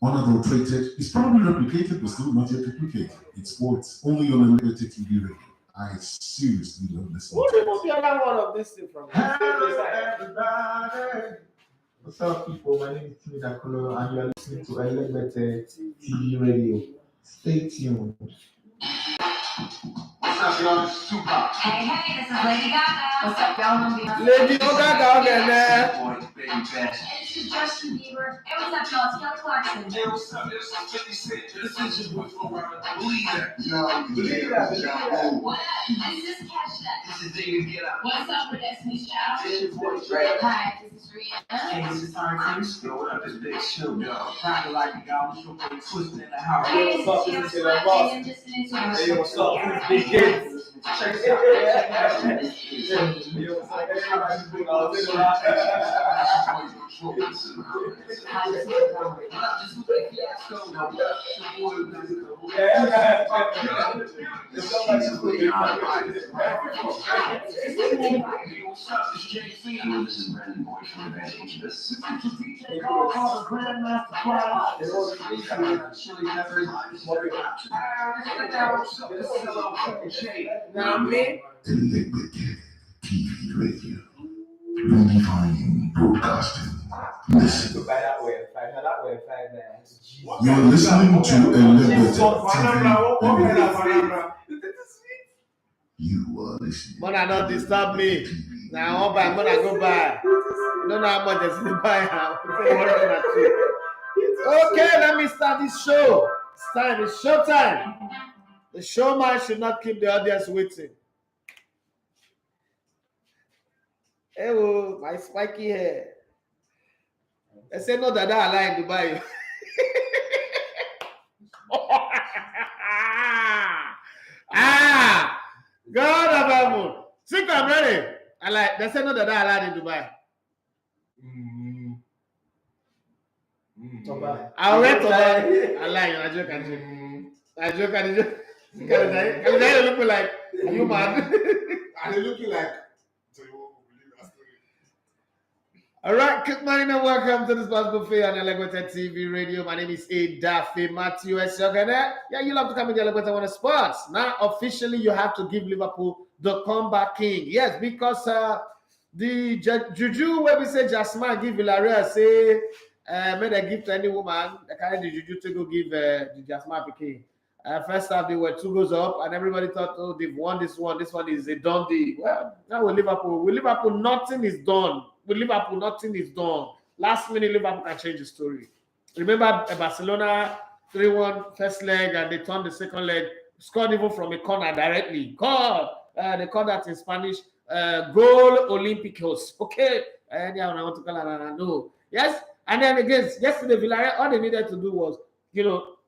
unadulterated. It's probably replicated, but still not yet replicated. It's sports only on Liberty TV radio. I seriously love listening. We'll remove the other one of this thing from Hello, everybody. What's up, people? My name is Timmy Dakolo, and you are listening to Elevated TV Radio. Stay tuned. What's up, y'all? This is Tupac. Hey, this is Lady Gaga. What's up, y'all? Lady Gaga again, man. This is Justin Bieber. Hey, what's up, y'all? It's Kelly Clarkson. Hey, what's up? This is 50 Cent. This is your boy from Believe That. Believe that. What up? This is Catch That. This is David Get Out. What's up with Destiny's Child? This is your boy Dre. Hi, this is Rihanna. Hey, this is Tarantino. Yo, what up? This Big Show, yo. Friday like a guy with your boy Twisted in the house. Hey, What's up? this This is is Black Boss. and listening to us. Hey, what's up? Big kids. Check this out. This is Brandon Boyd from Advantage. This is Now, me. Telegraph TV radio. Redefining broadcasting. Listen. You're listening to Elevated TV. You are listening. Mona, don't disturb me. Now, I'm back. Mona, go by. You don't know how much I still buy now. Okay, let me start this show. It's time. It's show time. The showman should not keep the audience waiting. Hey, oh, my spiky hair. They say no that I lie in Dubai. God of heaven. Think I'm ready. I like. They say no that I lie in Dubai. I went to that. I lie. I joke. I joke. Can I look like? Are you mad? Are they looking like? All right, good morning and welcome to this Buzz Buffet on Elevated TV Radio. My name is Adafe Matthew Esogene. Yeah, you love to come in the Elevated One Sports. Now, officially, you have to give Liverpool the comeback king. Yes, because the juju where we say Jasmine give Villarreal say made a gift to any woman. They carry the juju to go give the Jasmine king. First half, they were 2 goals up, and everybody thought, oh, they've won this one. This one is a done deal. Well, now with Liverpool, nothing is done. With Liverpool, nothing is done. Last minute, Liverpool can change the story. Remember Barcelona 3-1 first leg, and they turned the second leg, scored even from a corner directly. God, they call that in Spanish, goal Olímpicos. Okay, yeah, I want to call it, no. Yes, and then again, yesterday, Villarreal, all they needed to do was,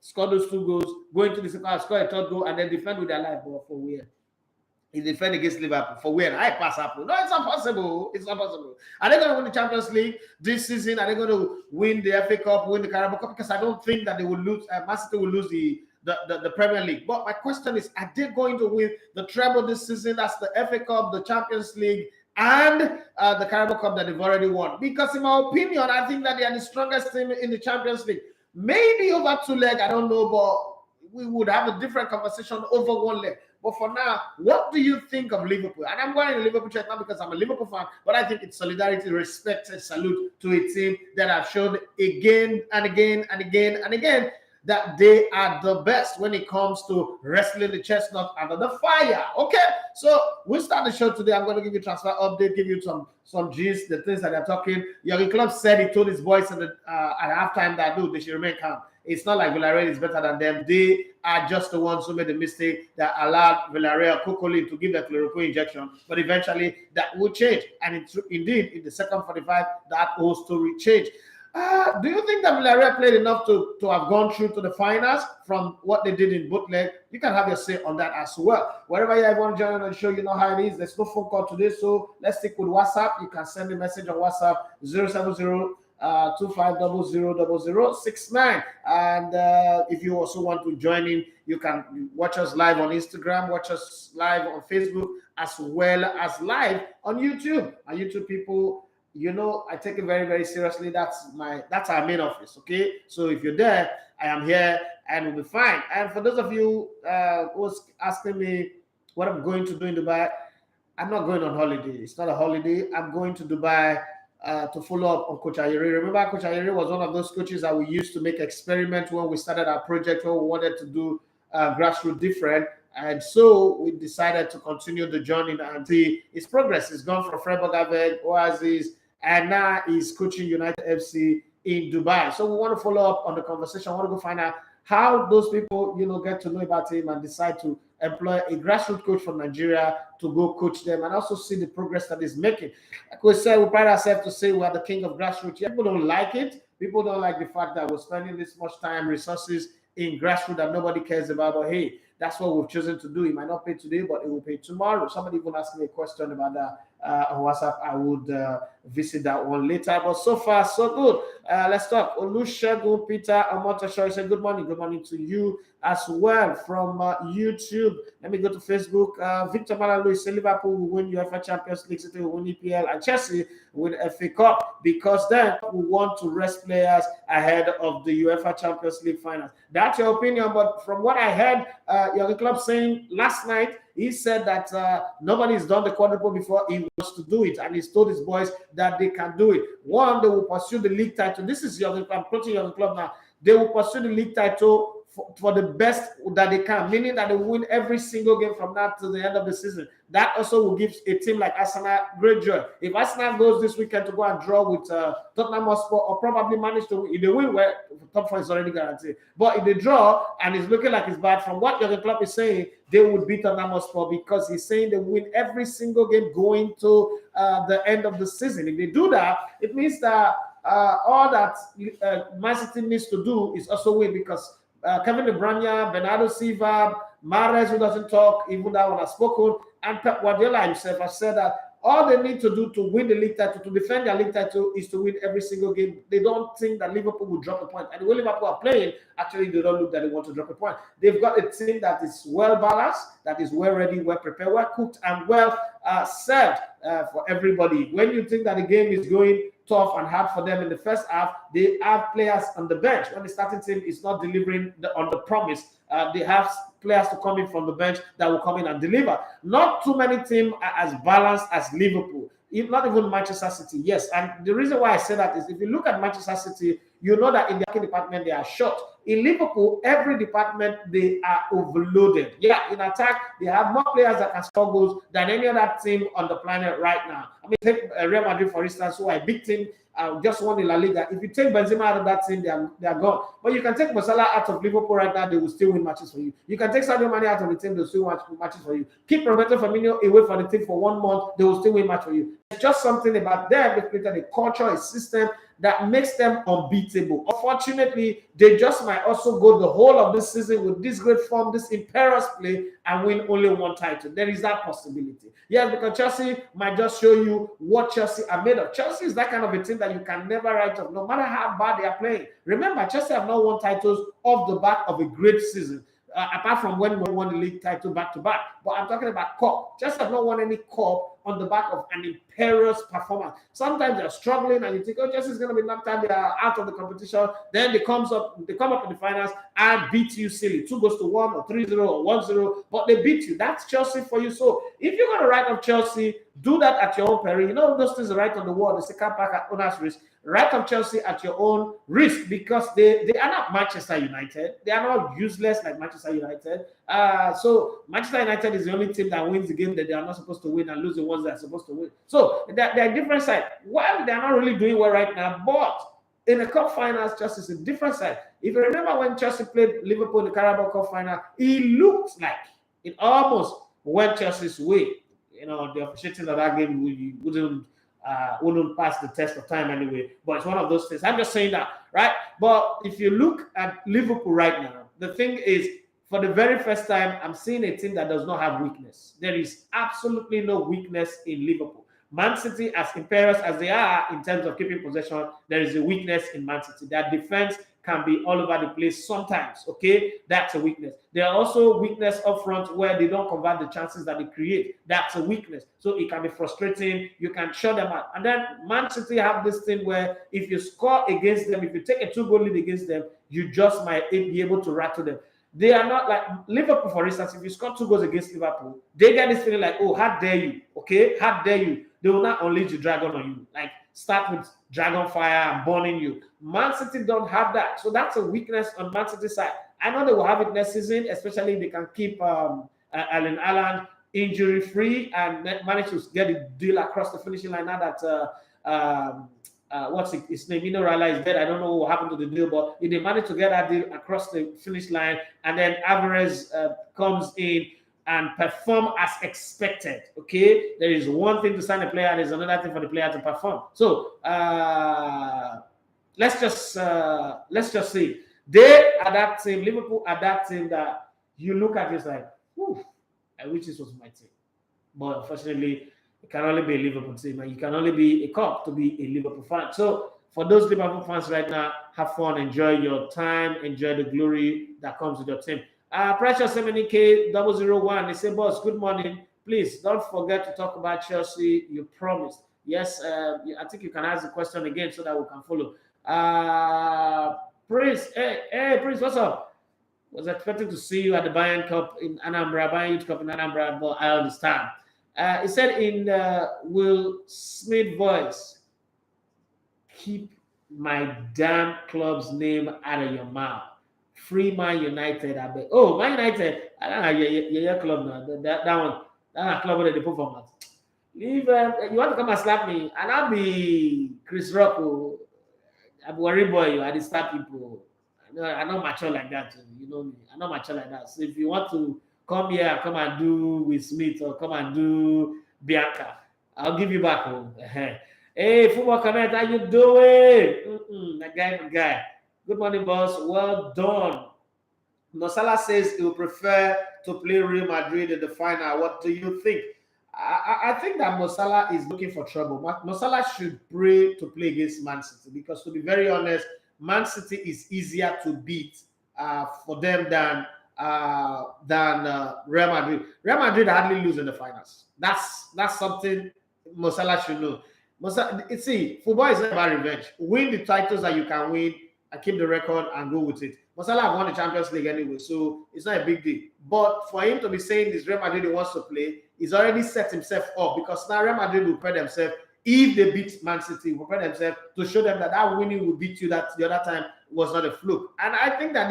score those 2 goals, go into the second half, score a third goal, and then defend with their life. But for where? He defend against Liverpool. For where? I pass up. No, it's not possible. It's not possible. Are they going to win the Champions League this season? Are they going to win the FA Cup, win the Carabao Cup? Because I don't think that they will lose. Man City will lose the Premier League. But my question is, are they going to win the treble this season? That's the FA Cup, the Champions League, and the Carabao Cup that they've already won. Because in my opinion, I think that they are the strongest team in the Champions League. Maybe over 2 legs, I don't know, but we would have a different conversation over 1 leg. But for now, what do you think of Liverpool? And I'm wearing a Liverpool shirt not because I'm a Liverpool fan, but I think it's solidarity, respect, and salute to a team that have shown again and again and again and again that they are the best when it comes to wrestling the chestnut under the fire. Okay, so we'll start the show today. I'm going to give you a transfer update, give you some gist, the things that they're talking. Jurgen Klopp said he told his boys at halftime that, dude, they should remain calm. It's not like Villarreal is better than them. They are just the ones who made the mistake that allowed Villarreal Cocolin to give the chloroquine injection. But eventually, that will change. And indeed, in the second 45, that whole story changed. Do you think that Villarreal played enough to have gone through to the finals from what they did in both legs? You can have your say on that as well. Wherever you want to join on the show, you know how it is. There's no phone call today, so let's stick with WhatsApp. You can send a message on WhatsApp 070-2500-0069. And if you also want to join in, you can watch us live on Instagram, watch us live on Facebook, as well as live on YouTube. Our YouTube people, you know, I take it very, very seriously. That's our main office. Okay, so if you're there, I am here, and we'll be fine. And for those of you who was asking me what I'm going to do in Dubai, I'm not going on holiday. It's not a holiday. I'm going to Dubai to follow up on Coach Ayeri. Remember, Coach Ayeri was one of those coaches that we used to make experiments when we started our project, when we wanted to do grassroots different. And so we decided to continue the journey and see his progress. He's gone from Freiburg, Oasis, and now he's coaching United FC in Dubai. So we want to follow up on the conversation. I want to go find out how those people, you know, get to know about him and decide to employ a grassroots coach from Nigeria to go coach them, and also see the progress that he's making. Like we said, we pride ourselves to say we are the king of grassroots. Yeah, people don't like it. People don't like the fact that we're spending this much time, resources in grassroots that nobody cares about. But hey, that's what we've chosen to do. It might not pay today, but it will pay tomorrow. Somebody even asked me a question about that on WhatsApp. I would visit that one later. But so far, so good. Let's talk. Olusegun Peter Omotosho said, good morning. Good morning to you as well from YouTube. Let me go to Facebook. Victor Malalu said, Liverpool will win UEFA Champions League, City will win EPL, and Chelsea will win FA Cup, because then we want to rest players ahead of the UEFA Champions League finals. That's your opinion, but from what I heard, your club saying last night, he said that nobody's done the quadruple before. He wants to do it, and he's told his boys that they can do it. One, they will pursue the league title. This is I'm quoting your club now. They will pursue the league title for the best that they can, meaning that they will win every single game from now to the end of the season. That also will give a team like Arsenal great joy. If Arsenal goes this weekend to go and draw with Tottenham Hotspur, or probably manage to, if they win, well, top four is already guaranteed. But if they draw and it's looking like it's bad, from what Jurgen Klopp is saying, they would beat Tottenham Hotspur, because he's saying they win every single game going to the end of the season. If they do that, it means that all that Man City needs to do is also win, because Kevin De Bruyne, Bernardo Silva, Mahrez, who doesn't talk, even that one has spoken, and Pep Guardiola himself has said that all they need to do to win the league title, to defend their league title, is to win every single game. They don't think that Liverpool will drop a point. And the way Liverpool are playing, actually, they don't look that they want to drop a point. They've got a team that is well balanced, that is well ready, well prepared, well cooked, and well served for everybody. When you think that the game is going tough and hard for them in the first half, they have players on the bench. When the starting team is not delivering on the promise, they have players to come in from the bench that will come in and deliver. Not too many teams are as balanced as Liverpool, not even Manchester City. Yes, and the reason why I say that is, if you look at Manchester City, you know that in the attacking department they are short. In Liverpool, every department they are overloaded. Yeah, in attack, they have more players that can score goals than any other team on the planet right now. I mean, take Real Madrid, for instance, who are a big team, just won the La Liga. If you take Benzema out of that team, they are gone. But you can take Salah out of Liverpool right now, they will still win matches for you. You can take Sadio Mane out of the team, they'll still win matches for you. Keep Roberto Firmino away from the team for 1 month, they will still win matches for you. It's just something about them. They've created a culture, a system that makes them unbeatable. Unfortunately, they just might also go the whole of this season with this great form, this imperious play, and win only one title. There is that possibility. Yes, because Chelsea might just show you what Chelsea are made of. Chelsea is that kind of a team that you can never write off, no matter how bad they are playing. Remember, Chelsea have not won titles off the back of a great season. Apart from when we won the league title back-to-back. But I'm talking about cup. Just have not won any cup on the back of an imperious performance. Sometimes they're struggling and you think, oh, Chelsea's going to be knocked out. They are out of the competition. Then they come up in the finals and beat you silly. 2-1 or 3-0 or 1-0. But they beat you. That's Chelsea for you. So if you're going to write off Chelsea, do that at your own peril. You know those things are right on the wall. The second pack at owner's risk. Write off Chelsea at your own risk, because they are not Manchester United. They are not useless like Manchester United. So Manchester United is the only team that wins the game that they are not supposed to win and lose the ones that are supposed to win. So they're different side. Well, they're not really doing well right now, but in the cup finals, Chelsea is a different side. If you remember when Chelsea played Liverpool in the Carabao Cup final, it looked like it almost went Chelsea's way. You know, the officiating of that game wouldn't pass the test of time anyway. But it's one of those things. I'm just saying that, right? But if you look at Liverpool right now, the thing is, for the very first time, I'm seeing a team that does not have weakness. There is absolutely no weakness in Liverpool. Man City, as imperious as they are in terms of keeping possession, there is a weakness in Man City. Their defense can be all over the place sometimes. Okay, that's a weakness. There are also weakness up front where they don't convert the chances that they create. That's a weakness. So it can be frustrating. You can shut them out. And then Man City have this thing where if you score against them, if you take a 2-goal lead against them, you just might be able to rattle them. They are not like Liverpool, for instance. If you score 2 goals against Liverpool, they get this feeling like, oh, how dare you? Okay, how dare you? They will not unleash the dragon on you. Like, start with dragon fire and burning you. Man City don't have that. So that's a weakness on Man City side. I know they will have it next season, especially if they can keep Alan Haaland injury-free and manage to get the deal across the finishing line now that what's his name? Rala is dead. I don't know what happened to the deal, but if they manage to get that deal across the finish line and then Alvarez comes in and perform as expected, okay? There is one thing to sign a player, there's another thing for the player to perform. So let's just see. They are that team, Liverpool are that team that you look at it's like, whew, I wish this was my team. But unfortunately, it can only be a Liverpool team, and you can only be a cop to be a Liverpool fan. So for those Liverpool fans right now, have fun, enjoy your time, enjoy the glory that comes with your team. Precious MNK 001, they say, boss, good morning. Please don't forget to talk about Chelsea. You promised. Yes, I think you can ask the question again so that we can follow. Prince, hey, Prince, what's up? Was expecting to see you at the Bayern Cup in Anambra, Bayern Youth Cup in Anambra, but I understand. He said in Will Smith voice, keep my damn club's name out of your mouth. Free Man United. I bet. Oh, Man United. I don't know your club now. That one. That club where they put for that. Leave. You want to come and slap me? And I'll be Chris Rock. I'm worry boy. I just start people. I'm not mature like that. You know me. I'm not mature like that. So if you want to come here, come and do with Smith or come and do Bianca, I'll give you back home. Hey, Football Connect, how you doing? That guy. Good morning, boss. Well done. Mosala says he would prefer to play Real Madrid in the final. What do you think? I think that Mosala is looking for trouble. Mosala should pray to play against Man City because, to be very honest, Man City is easier to beat for them than Real Madrid. Real Madrid hardly lose in the finals. That's something Mosala should know. See, football is not about revenge. Win the titles that you can win and keep the record and go with it. Mosala have won the Champions League anyway, so it's not a big deal. But for him to be saying this Real Madrid he wants to play, he's already set himself up because now Real Madrid will prepare themselves. If they beat Man City, will prepare themselves to show them that winning will beat you that the other time was not a fluke. And I think that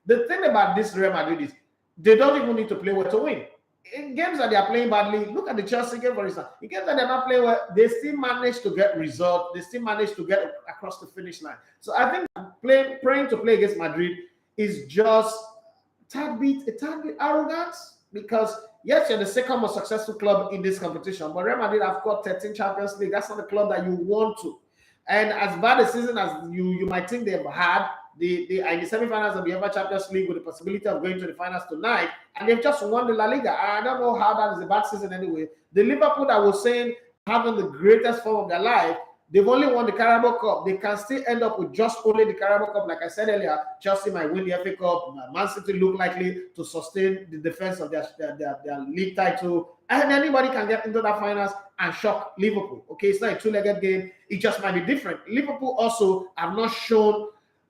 the thing about this Real Madrid is they don't even need to play well to win. In games that they are playing badly, look at the Chelsea game, for instance. In games that they're not playing well, they still manage to get results. They still manage to get across the finish line. So I think praying to play against Madrid is just a tad bit arrogance because, yes, you're the second most successful club in this competition, but Real Madrid have got 13 Champions League. That's not the club that you want to. And as bad a season as you might think they've had, they are in the semi-finals of the UEFA Champions League with the possibility of going to the finals tonight, and they've just won the La Liga. I don't know how that is a bad season anyway. The Liverpool that was saying having the greatest form of their life, they've only won the Carabao Cup. They can still end up with just only the Carabao Cup. Like I said earlier, Chelsea might win the FA Cup. Man City look likely to sustain the defense of their league title. And anybody can get into that finals and shock Liverpool. Okay, it's not a two-legged game. It just might be different. Liverpool also have not shown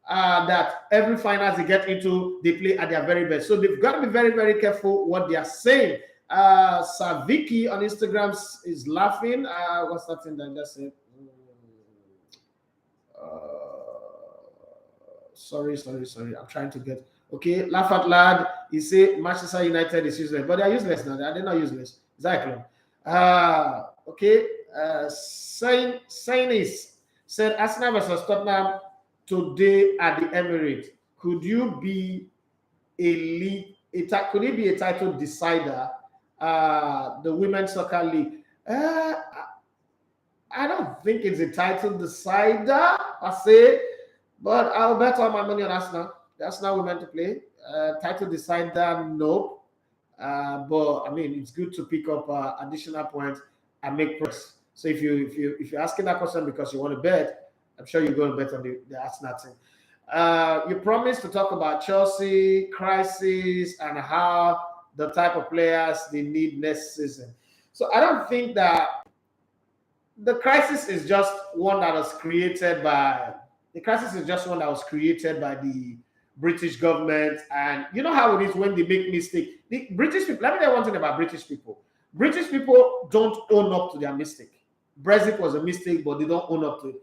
that every finals they get into, they play at their very best. So they've got to be very, very careful what they are saying. Saviki on Instagram is laughing. What's that thing that I just said? Sorry. I'm trying to get okay. Laugh out loud. He say Manchester United is useless, but they are useless now. They're not useless. Exactly. Okay. Sainis said Arsenal versus Tottenham today at the Emirates. Could you be could it be a title decider? The Women's Soccer League. I don't think it's a title decider, I say, but I'll bet all my money on Arsenal. The Arsenal we're meant to play. Title decider, no. But I mean, it's good to pick up additional points and make progress. So if you're asking that question because you want to bet, I'm sure you're going to bet on the Arsenal team. You promised to talk about Chelsea crisis and how the type of players they need next season. So I don't think that the crisis is just one that was created by the British government. And you know how it is when they make mistake. The British people, let me tell you one thing about British people. British people don't own up to their mistake. Brexit was a mistake, but they don't own up to it.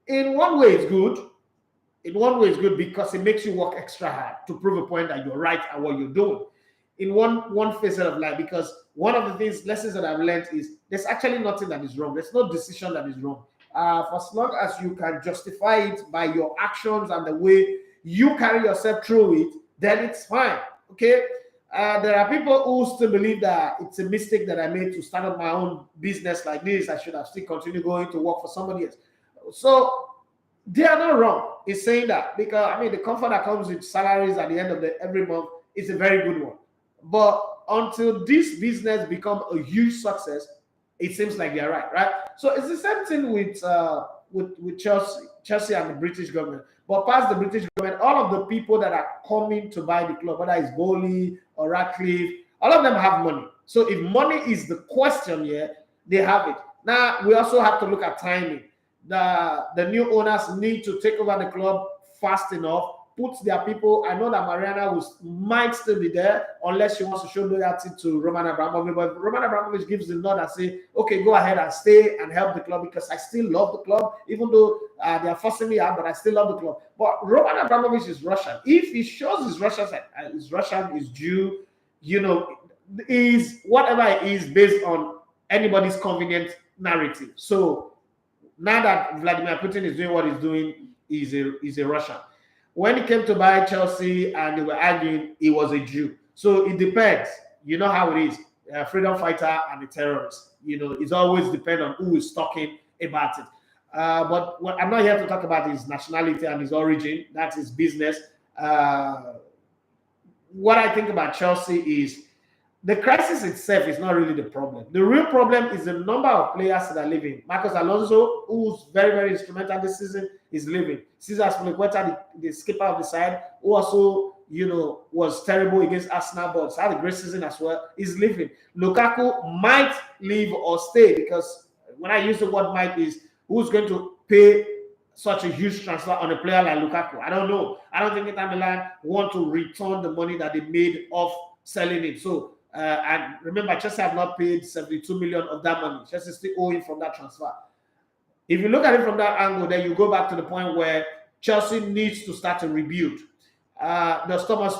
In one way, it's good. In one way, it's good because it makes you work extra hard to prove a point that you're right at what you're doing. In one facet of life, because one of the lessons that I've learned is there's actually nothing that is wrong. There's no decision that is wrong. For as long as you can justify it by your actions and the way you carry yourself through it, then it's fine. Okay. There are people who still believe that it's a mistake that I made to start up my own business like this. I should have still continued going to work for somebody else. So they are not wrong in saying that, because I mean the comfort that comes with salaries at the end of every month is a very good one. But until this business become a huge success, it seems like they're right? So it's the same thing with Chelsea and the British government. But past the British government, all of the people that are coming to buy the club, whether it's Bowley or Ratcliffe, all of them have money. So if money is the question here, they have it. Now we also have to look at timing. The new owners need to take over the club fast enough, put their people. I know that Mariana might still be there unless she wants to show loyalty to Roman Abramovich. But Roman Abramovich gives the nod and say, okay, go ahead and stay and help the club, because I still love the club, even though they are forcing me out, but I still love the club. But Roman Abramovich is Russian. If he shows his Russian, is Jew, is whatever it is based on anybody's convenient narrative. So now that Vladimir Putin is doing what he's doing, he's a Russian. When he came to buy Chelsea and they were arguing, he was a Jew. So it depends. You know how it is. A freedom fighter and a terrorist. It's always depend on who is talking about it. But I'm not here to talk about his nationality and his origin. That's his business. What I think about Chelsea is the crisis itself is not really the problem. The real problem is the number of players that are leaving. Marcus Alonso, who's very, very instrumental this season, is leaving. Cesar Azpilicueta, the skipper of the side, who also, was terrible against Arsenal, but had a great season as well, is leaving. Lukaku might leave or stay, because when I use the word might, is who's going to pay such a huge transfer on a player like Lukaku? I don't know. I don't think Inter Milan want to return the money that they made off selling it. So, and remember, Chelsea have not paid 72 million of that money. Chelsea is still owing from that transfer. If you look at it from that angle, then you go back to the point where Chelsea needs to start to rebuild. Does Thomas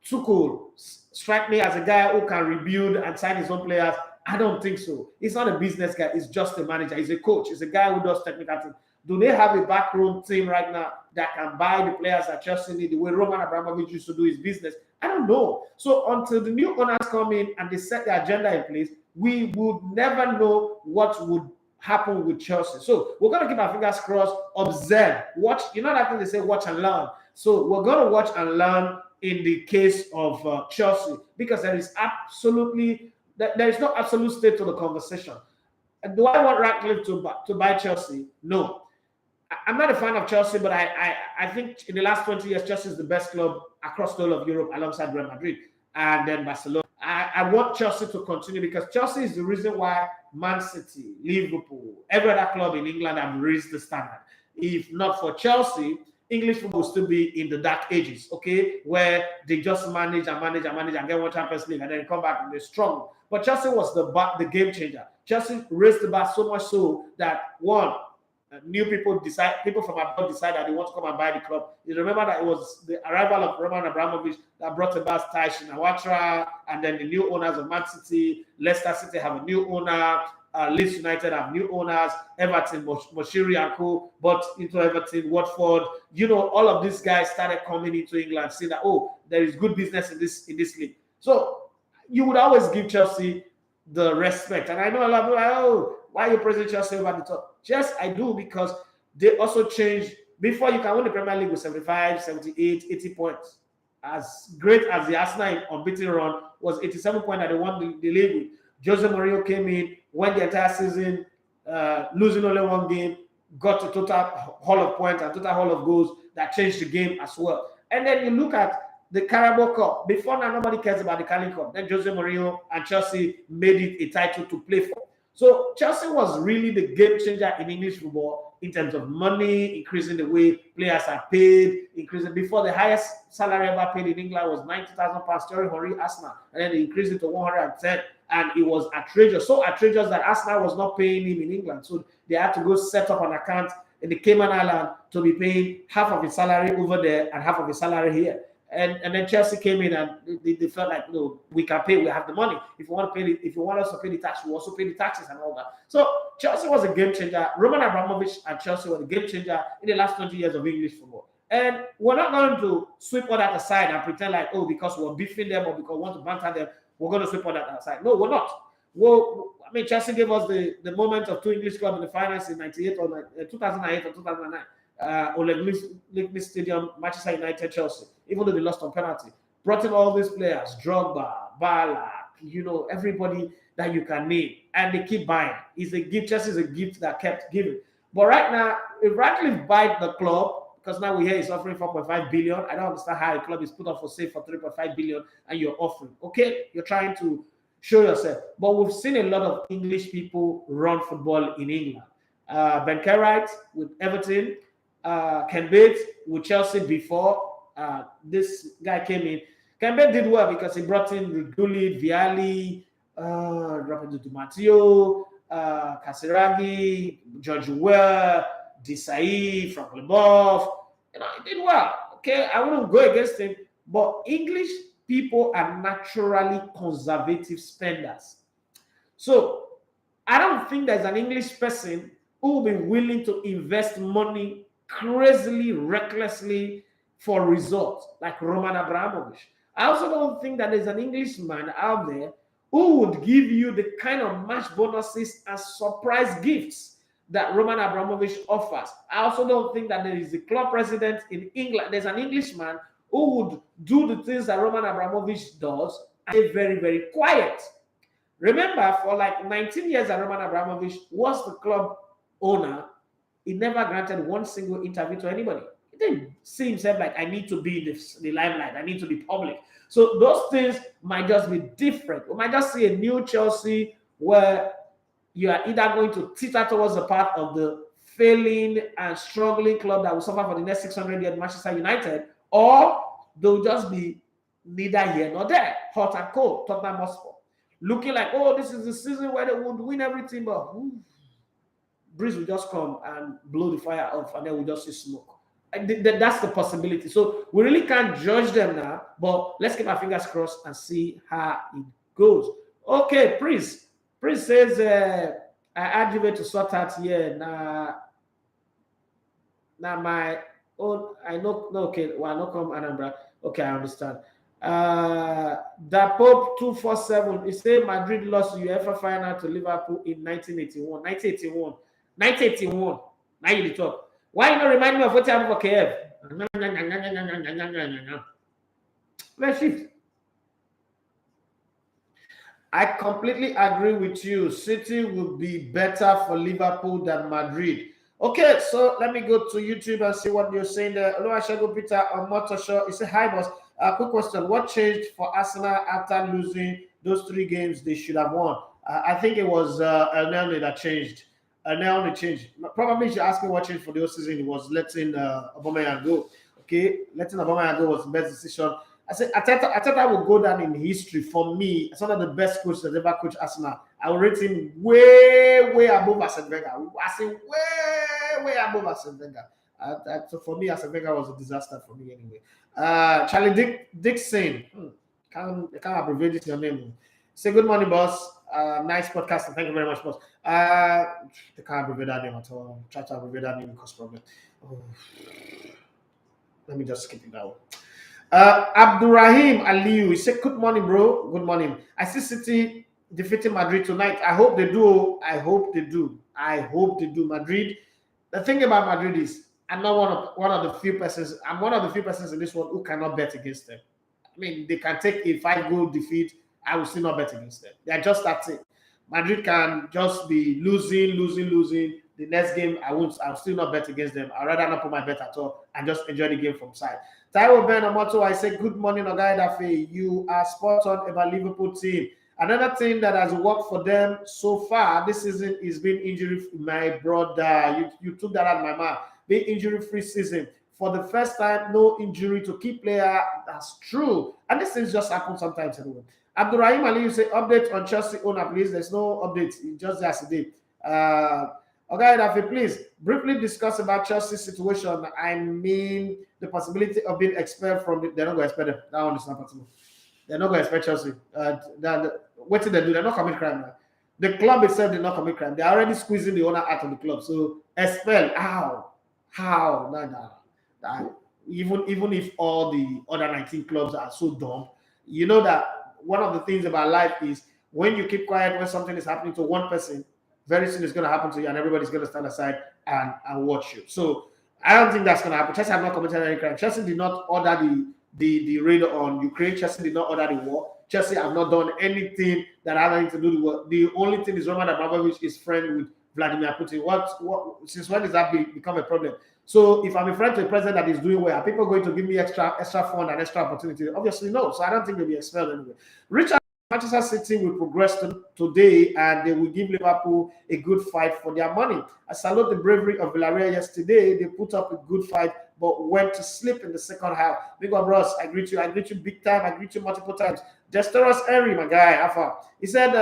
Tuchel strike me as a guy who can rebuild and sign his own players? I don't think so. He's not a business guy. He's just a manager. He's a coach. He's a guy who does technical things. Do they have a backroom team right now that can buy the players that Chelsea need the way Roman Abramovich used to do his business? I don't know. So until the new owners come in and they set the agenda in place, we would never know what would happen with Chelsea. So we're going to keep our fingers crossed, observe, watch. You know that thing they say, watch and learn. So we're going to watch and learn in the case of Chelsea, because there is no absolute state to the conversation. Do I want Ratcliffe to buy Chelsea? No. I'm not a fan of Chelsea, but I think in the last 20 years, Chelsea is the best club across the whole of Europe alongside Real Madrid and then Barcelona. I want Chelsea to continue, because Chelsea is the reason why Man City, Liverpool, every other club in England have raised the standard. If not for Chelsea, English football will still be in the dark ages, okay, where they just manage and get one Champions League and then come back and they struggle. But Chelsea was the game changer. Chelsea raised the bar so much so that people from abroad decide that they want to come and buy the club. You remember that it was the arrival of Roman Abramovich that brought about Tai Shinawatra, and then the new owners of Man City. Leicester City have a new owner. Leeds United have new owners. Everton, Moshiri and co. bought into Everton. Watford, all of these guys started coming into England, saying that there is good business in this league. So you would always give Chelsea the respect. And I know a lot of people are like, why are you praising Chelsea over the top? Yes, I do, because they also changed. Before, you can win the Premier League with 75, 78, 80 points. As great as the Arsenal unbeaten run was, 87 points that they won the league with. Jose Mourinho came in, went the entire season, losing only one game, got to total haul of points and total haul of goals, that changed the game as well. And then you look at the Carabao Cup. Before now, nobody cares about the Carling Cup. Then Jose Mourinho and Chelsea made it a title to play for. So Chelsea was really the game changer in English football in terms of money, increasing the way players are paid, increasing. Before, the highest salary ever paid in England was £90,000. Thierry Henry, Arsenal, and then they increased it to 110, and it was outrageous. So outrageous that Arsenal was not paying him in England, so they had to go set up an account in the Cayman Island to be paying half of his salary over there and half of his salary here. And then Chelsea came in and they felt like, no, we can pay, we have the money. If you want to pay, if you want us to pay the tax, we also pay the taxes and all that. So Chelsea was a game changer. Roman Abramovich and Chelsea were the game changer in the last 20 years of English football. And we're not going to sweep all that aside and pretend like, oh, because we're beefing them or because we want to banter them, we're going to sweep all that aside. No, we're not. Well, I mean, Chelsea gave us the moment of two English clubs in the finals in 98 or 2008 or 2009. Old Stadium, Manchester United, Chelsea, even though they lost on penalty, brought in all these players, Drogba, Bala, everybody that you can name, and they keep buying. It's a gift. Chelsea is a gift that kept giving. But right now, if Ratcliffe buys the club, because now we hear he's offering 4.5 billion. I don't understand how a club is put up for sale for 3.5 billion and you're offering. Okay, you're trying to show yourself. But we've seen a lot of English people run football in England. Ben Cartwright with Everton. Ken Bates with Chelsea before this guy came in. Ken Bates did well because he brought in Gullit, Vialli, Rapid Di Matteo, Casiraghi, George Weah, Desai, Frank Leboeuf. He did well. Okay, I wouldn't go against him, but English people are naturally conservative spenders. So I don't think there's an English person who will be willing to invest money crazily, recklessly for results like Roman Abramovich. I also don't think that there's an Englishman out there who would give you the kind of match bonuses and surprise gifts that Roman Abramovich offers. I also don't think that there is a club president in England. There's an Englishman who would do the things that Roman Abramovich does and stay very, very quiet. Remember, for like 19 years that Roman Abramovich was the club owner, he never granted one single interview to anybody. He didn't see himself like, I need to be in the limelight. I need to be public. So those things might just be different. We might just see a new Chelsea where you are either going to teeter towards the path of the failing and struggling club that will suffer for the next 600 years, Manchester United, or they'll just be neither here nor there, hot and cold, Tottenham Hotspur. Looking like, oh, this is the season where they would win everything, but breeze will just come and blow the fire off, and then we'll just see smoke. That's the possibility. So we really can't judge them now, but let's keep our fingers crossed and see how it goes. Okay, Prince says, I urge you to sort out here. Now my own, I know, no, okay, well, no come Anambra. Okay, I understand. The Pope 247, he said Madrid lost UEFA final to Liverpool in 1981. 1981. Now you talk. Why you not remind me of what happened for KF? Let's shift. I completely agree with you. City will be better for Liverpool than Madrid. Okay, so let me go to YouTube and see what you're saying there. Oluwasegun Peter on Motoshow. He said, hi, boss. Quick question. What changed for Arsenal after losing those 3 games they should have won? I think it was Elneny that changed. Elneny changed. Probably you should ask me what changed for the whole season. It was letting Aubameyang go. Okay, letting Aubameyang go was the best decision. I said, Arteta will go down in history for me as one of the best coaches that ever coached Arsenal. I will rate him way, way above Arsene Wenger. I say way, way above Arsene Wenger. So for me, Arsene Wenger was a disaster for me anyway. Charlie Dixon. Can't abbreviate your name. Say good morning, boss. Nice podcast. Thank you very much, boss. They can't abbreviate that name at all. Try to abbreviate that name because problem. Let me just skip it down. Abdurrahim Aliyu, he said, good morning, bro. Good morning. I see City defeating Madrid tonight. I hope they do. I hope they do. Madrid. The thing about Madrid is I'm not one of the few persons. I'm one of the few persons in this world who cannot bet against them. I mean, they can take a 5-goal defeat. I will still not bet against them. They are just that it. Madrid can just be losing. the next game, I'll still not bet against them. I'd rather not put my bet at all and just enjoy the game from side. Taiwo Ben Amoto, I say, good morning, Ogai Dafe. You are spot on about Liverpool team. Another thing that has worked for them so far this season is being injury free. My brother, you took that out of my mouth. Being injury-free season. For the first time, no injury to key player. That's true. And this things just happen sometimes anyway. Abdurrahim Ali, you say, update on Chelsea owner, please. There's no update. It's just yesterday. Okay, Dafi, please briefly discuss about Chelsea's situation. I mean, the possibility of being expelled from they're not going to expel them. That one is not possible. They're not going to expel Chelsea. What did they do? They're not committing crime now. The club itself did not commit crime. They're already squeezing the owner out of the club. So expel. How? No. Even if all the other 19 clubs are so dumb, you know that one of the things about life is when you keep quiet when something is happening to one person, very soon it's going to happen to you and everybody's going to stand aside and watch you. So I don't think that's going to happen. Chelsea have not committed any crime. Chelsea did not order the raid on Ukraine. Chelsea did not order the war. Chelsea have not done anything that had anything to do with war. The only thing is Roman Abramovich is friend with Vladimir Putin. Since when does that become a problem? So if I'm a friend to a president that is doing well, are people going to give me extra fund and extra opportunity? Obviously no. So I don't think they'll be expelled anyway. Richard, Manchester City will progress today and they will give Liverpool a good fight for their money. I salute the bravery of Villarreal yesterday. They put up a good fight but went to sleep in the second half. Big up, Ross. I greet you big time. I greet you multiple times. Desteros Henry, my guy, Alpha. He said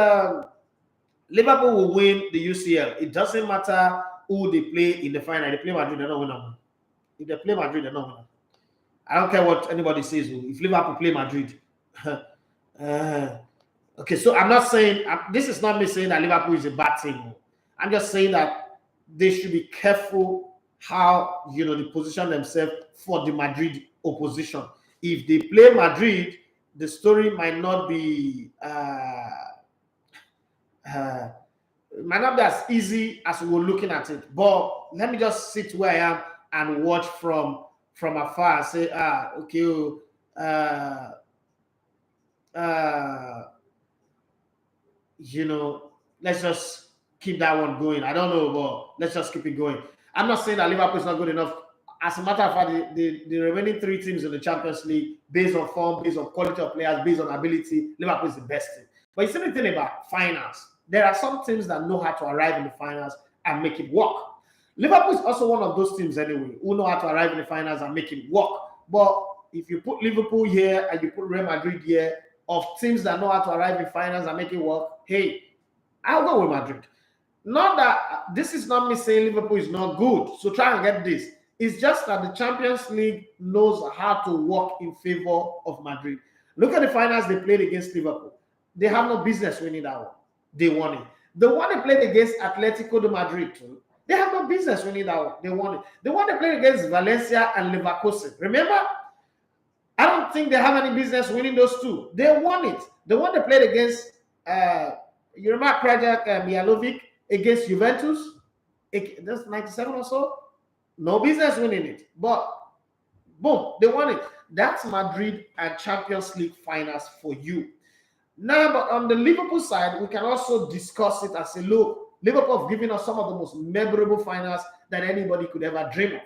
Liverpool will win the UCL. It doesn't matter who they play in the final. They play Madrid, they're not winning. If they play Madrid, they're not winning. I don't care what anybody says. If Liverpool play Madrid, okay. So I'm not saying this is not me saying that Liverpool is a bad team. I'm just saying that they should be careful how they position themselves for the Madrid opposition. If they play Madrid, the story might not be might not be as easy as we were looking at it. But let me just sit where I am and watch from afar and say, okay, let's just keep that one going. I don't know, but let's just keep it going. I'm not saying that Liverpool is not good enough. As a matter of fact, the remaining three teams in the Champions League, based on form, based on quality of players, based on ability, Liverpool is the best team. But you see the thing about finals. There are some teams that know how to arrive in the finals and make it work. Liverpool is also one of those teams anyway who know how to arrive in the finals and make it work. But if you put Liverpool here and you put Real Madrid here, of teams that know how to arrive in finals and make it work, hey, I'll go with Madrid. Not that this is not me saying Liverpool is not good. So try and get this. It's just that the Champions League knows how to work in favor of Madrid. Look at the finals they played against Liverpool. They have no business winning that one. They won it. The one they played against Atletico de Madrid too, they have no business winning that one. They won it. The one they played against Valencia and Leverkusen, remember? I don't think they have any business winning those two. They won it. The one they played against, you remember Krajak Mijalovic against Juventus? That's 97 or so. No business winning it. But, boom, they won it. That's Madrid and Champions League finals for you. Now, but on the Liverpool side, we can also discuss it and say, look, Liverpool have given us some of the most memorable finals that anybody could ever dream of.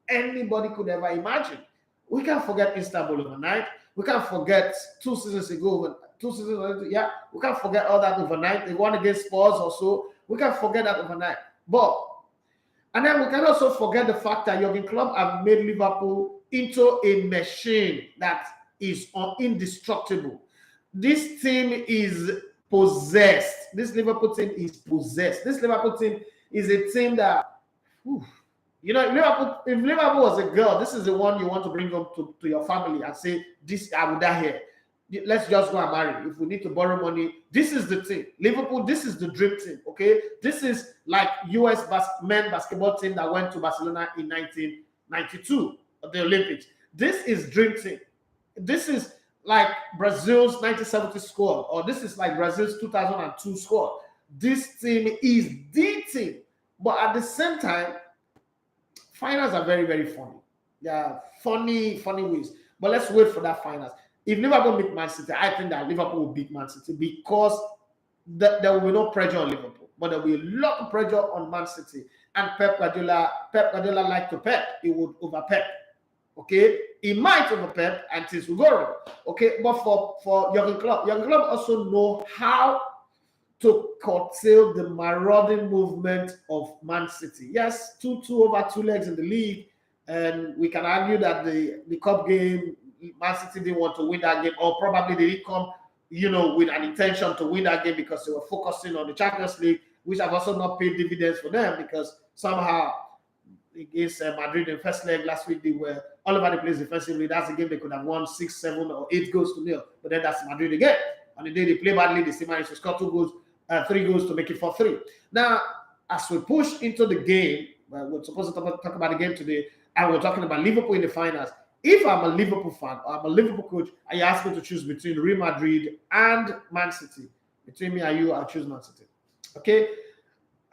Anybody could ever imagine. We can't forget Istanbul overnight. We can't forget 2 seasons ago. We can't forget all that overnight. They won against Spurs or so. We can't forget that overnight. And then we can also forget the fact that Jurgen Klopp have made Liverpool into a machine that is indestructible. This team is possessed. This Liverpool team is possessed. This Liverpool team is a team that, if Liverpool was a girl, this is the one you want to bring up to your family and say, this, I will die here. Let's just go and marry. If we need to borrow money, this is the team. Liverpool, this is the dream team, okay? This is like US men basketball team that went to Barcelona in 1992 at the Olympics. This is dream team. This is like Brazil's 1970 squad, or this is like Brazil's 2002 squad. This team is the team. But at the same time, finals are very, very funny. They are funny ways. But let's wait for that finals. If Liverpool beat Man City, I think that Liverpool will beat Man City because there will be no pressure on Liverpool, but there will be a lot of pressure on Man City. and Pep Guardiola liked to pep, he would over pep. Okay, he might over pep and things will go wrong. Okay, but for Jurgen Klopp also know how to curtail the marauding movement of Man City. Yes, 2-2 over 2 legs in the league, and we can argue that the cup game, Man City didn't want to win that game, or probably they didn't come, with an intention to win that game because they were focusing on the Champions League, which have also not paid dividends for them because somehow against Madrid in first leg last week, they were all over the place defensively. That's a game they could have won 6, 7, or 8 goals to 0. But then that's Madrid again. On the day they play badly, they still managed to score 3 goals to make it 4-3. Now, as we push into the game, we're supposed to talk about the game today, and we're talking about Liverpool in the finals. If I'm a Liverpool fan or I'm a Liverpool coach, and you ask me to choose between Real Madrid and Man City, between me and you, I'll choose Man City. Okay?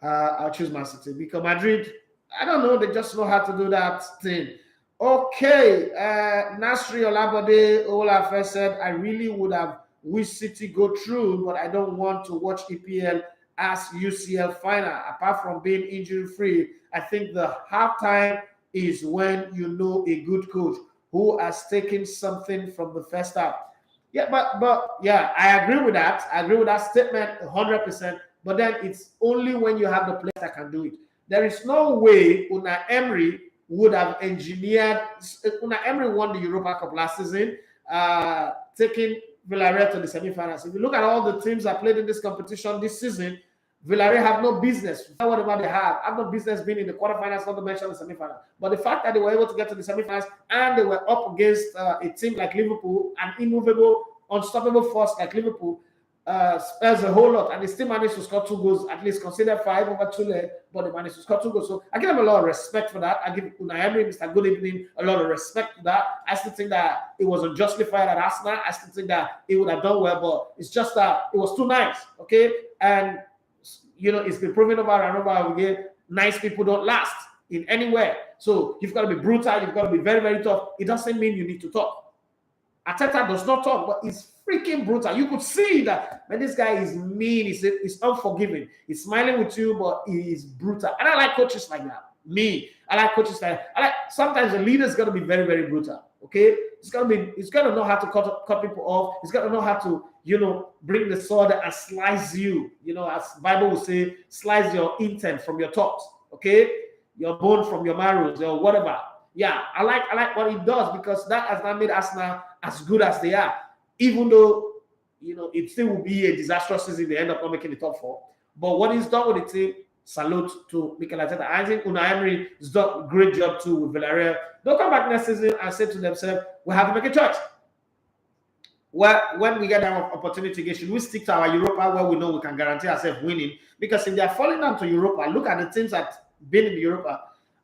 I'll choose Man City because Madrid, I don't know, they just know how to do that thing. Okay, Nasri Olabode Olafẹ said, I really would have wished City go through, but I don't want to watch EPL as UCL final. Apart from being injury-free, I think the halftime is when you know a good coach who has taken something from the first half. Yeah, but yeah, I agree with that. I agree with that statement 100%. But then it's only when you have the players that can do it. There is no way Unai Emery would have engineered. Unai Emery won the Europa Cup last season, taking Villarreal to the semi-finals. If you look at all the teams that played in this competition this season, Villarreal have no business, whatever they have no business being in the quarterfinals, not to mention the semi-finals. But the fact that they were able to get to the semi-finals and they were up against a team like Liverpool, an immovable, unstoppable force like Liverpool, spells a whole lot. And they still managed to score 2 goals, at least consider 5 over 2 legs, but they managed to score 2 goals. So I give them a lot of respect for that. I give Unai Emery, Mr. Good Evening, a lot of respect for that. I still think that it was unjustified at Arsenal. I still think that it would have done well, but it's just that it was too nice, okay? And it's been proven over and over again, nice people don't last in anywhere. So you've got to be brutal, you've got to be very, very tough. It doesn't mean you need to talk. Arteta does not talk, but he's freaking brutal. You could see that, man, this guy is mean, he's unforgiving. He's smiling with you, but he is brutal. And I like coaches like that. I like coaches like that. Sometimes the leader's got to be very, very brutal, okay? He's got to know how to cut people off. He's got to know how to, bring the sword and slice you. As Bible will say, slice your intent from your thoughts, okay? Your bone from your marrows or whatever. Yeah, I like what he does because that has not made Arsenal as good as they are. Even though, it still will be a disastrous season, they end up not making the top 4. But what he's done with the team, salute to Mikel Arteta. I think Unai Emery has done a great job too with Villarreal. They'll come back next season and say to themselves, we have to make a choice. Well, when we get an opportunity again, should we stick to our Europa where we know we can guarantee ourselves winning? Because if they are falling down to Europa, look at the teams that have been in the Europa.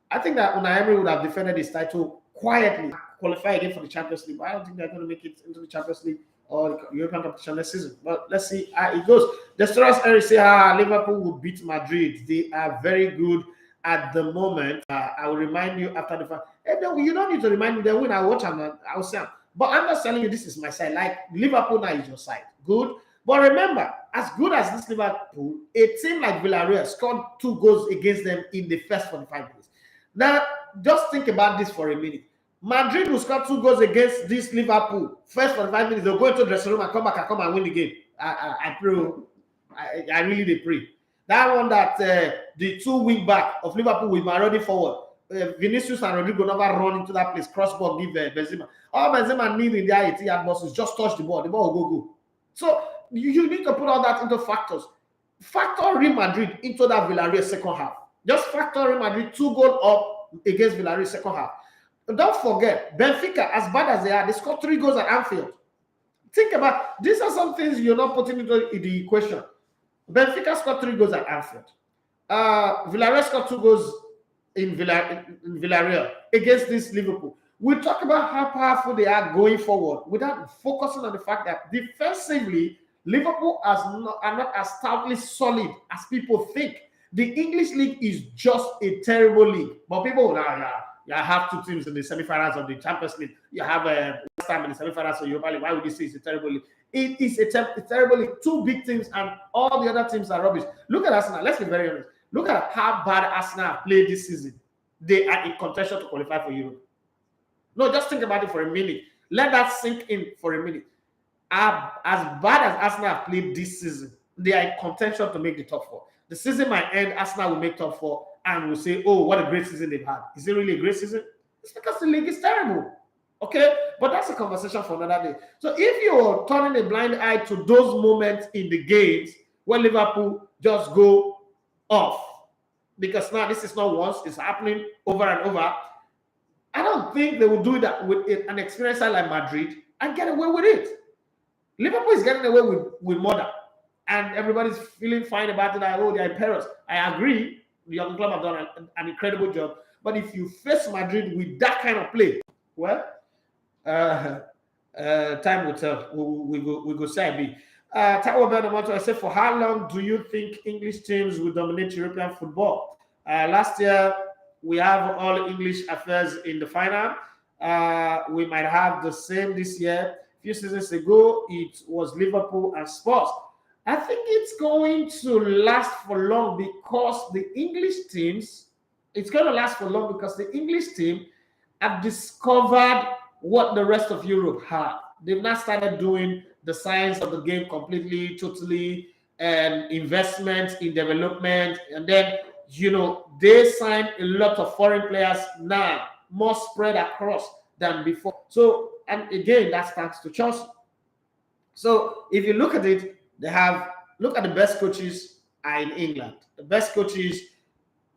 I think that Unai Emery would have defended his title quietly, qualify again for the Champions League. But I don't think they're going to make it into the Champions League or the European competition next season. But let's see how it goes. Destroyers Erik say, Liverpool will beat Madrid. They are very good at the moment. I will remind you after the fact. You don't need to remind me. They win. I'll watch them. I'll say. But I'm just telling you, this is my side. Like, Liverpool now is your side. Good. But remember, as good as this Liverpool, a team like Villarreal scored 2 goals against them in the first 45 minutes. Now, just think about this for a minute. Madrid will score 2 goals against this Liverpool. First 45 minutes, they'll go into the dressing room and come back and come and win the game. I pray. I really pray. That one that the 2 wing back of Liverpool with Marodi forward. Vinicius and Rodrigo never run into that place. Crossbar, give Benzema. All Benzema need in their 80-yard box is just touch the ball. The ball will go. So you need to put all that into factors. Factor Real Madrid into that Villarreal second half. Just factor Real Madrid 2 goals up against Villarreal second half. Don't forget, Benfica, as bad as they are, they scored 3 goals at Anfield. Think about, these are some things you're not putting into the equation. Benfica scored 3 goals at Anfield. Villarreal scored 2 goals in Villarreal against this Liverpool. We talk about how powerful they are going forward without focusing on the fact that defensively, Liverpool are not as stoutly solid as people think. The English league is just a terrible league. But people, you have 2 teams in the semi-finals of the Champions League. You have West Ham in the semi-finals of Europa League. Why would you say it's a terrible league? It is a terrible league. 2 big teams and all the other teams are rubbish. Look at Arsenal. Let's be very honest. Look at how bad Arsenal have played this season. They are in contention to qualify for Europe. No, just think about it for a minute. Let that sink in for a minute. As bad as Arsenal have played this season, they are in contention to make the top 4. The season might end, Arsenal will make top 4, and we'll say, oh, what a great season they've had. Is it really a great season? It's because the league is terrible. Okay? But that's a conversation for another day. So if you're turning a blind eye to those moments in the games where Liverpool just go off, because now this is not once, it's happening over and over, I don't think they will do that with an experiencer like Madrid and get away with it. Liverpool is getting away with murder, and everybody's feeling fine about it. Like, oh, they're imperils. I agree. The young club have done an incredible job. But if you face Madrid with that kind of play, well, time will tell. We go say B. I said, for how long do you think English teams will dominate European football? Last year, we have all English affairs in the final. We might have the same this year. A few seasons ago, it was Liverpool and Spurs. I think it's going to last for long because the English teams, it's going to last for long because the English team have discovered what the rest of Europe had. They've not started doing the science of the game completely, totally, and investment in development. And then, they sign a lot of foreign players now, more spread across than before. So, and again, that's thanks to Chelsea. So if you look at it, look at the best coaches are in England. The best coaches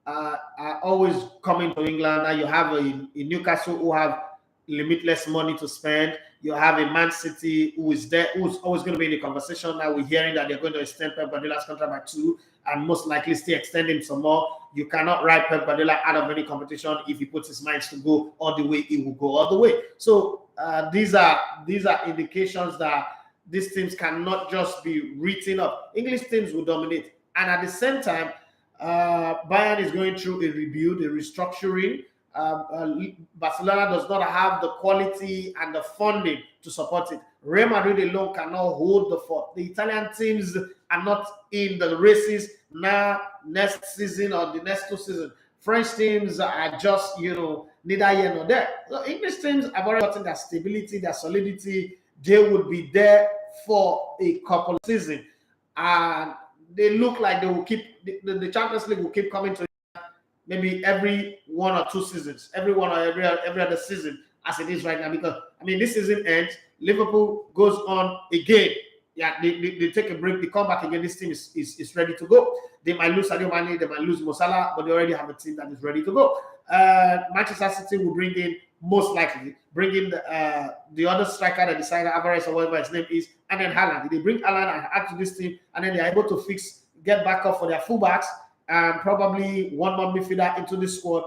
are always coming to England. Now you have a Newcastle who have limitless money to spend. You have a Man City who is there, who's always going to be in the conversation. Now we're hearing that they're going to extend Pep Guardiola's contract by 2 and most likely still extend him some more. You cannot write Pep Guardiola out of any competition. If he puts his mind to go all the way, he will go all the way. So these are indications that these teams cannot just be written up. English teams will dominate. And at the same time, Bayern is going through a rebuild, a restructuring. Barcelona does not have the quality and the funding to support it. Real Madrid alone cannot hold the fort. The Italian teams are not in the races now, next season or the next 2 seasons. French teams are just, neither here nor there. So English teams have already gotten their stability, their solidity. They would be there for a couple of seasons. And they look like they will keep, the Champions League will keep coming to maybe every 1 or 2 seasons, every one or every other season as it is right now. Because, this season ends, Liverpool goes on again. Yeah, they take a break, they come back again. This team is ready to go. They might lose Sadio Mane, they might lose Mo Salah, but they already have a team that is ready to go. Manchester City will most likely bring in the other striker that decided Alvarez or whatever his name is, and then Haaland. They bring Haaland and add to this team, and then they're able to get back up for their fullbacks, and probably one more midfielder into the squad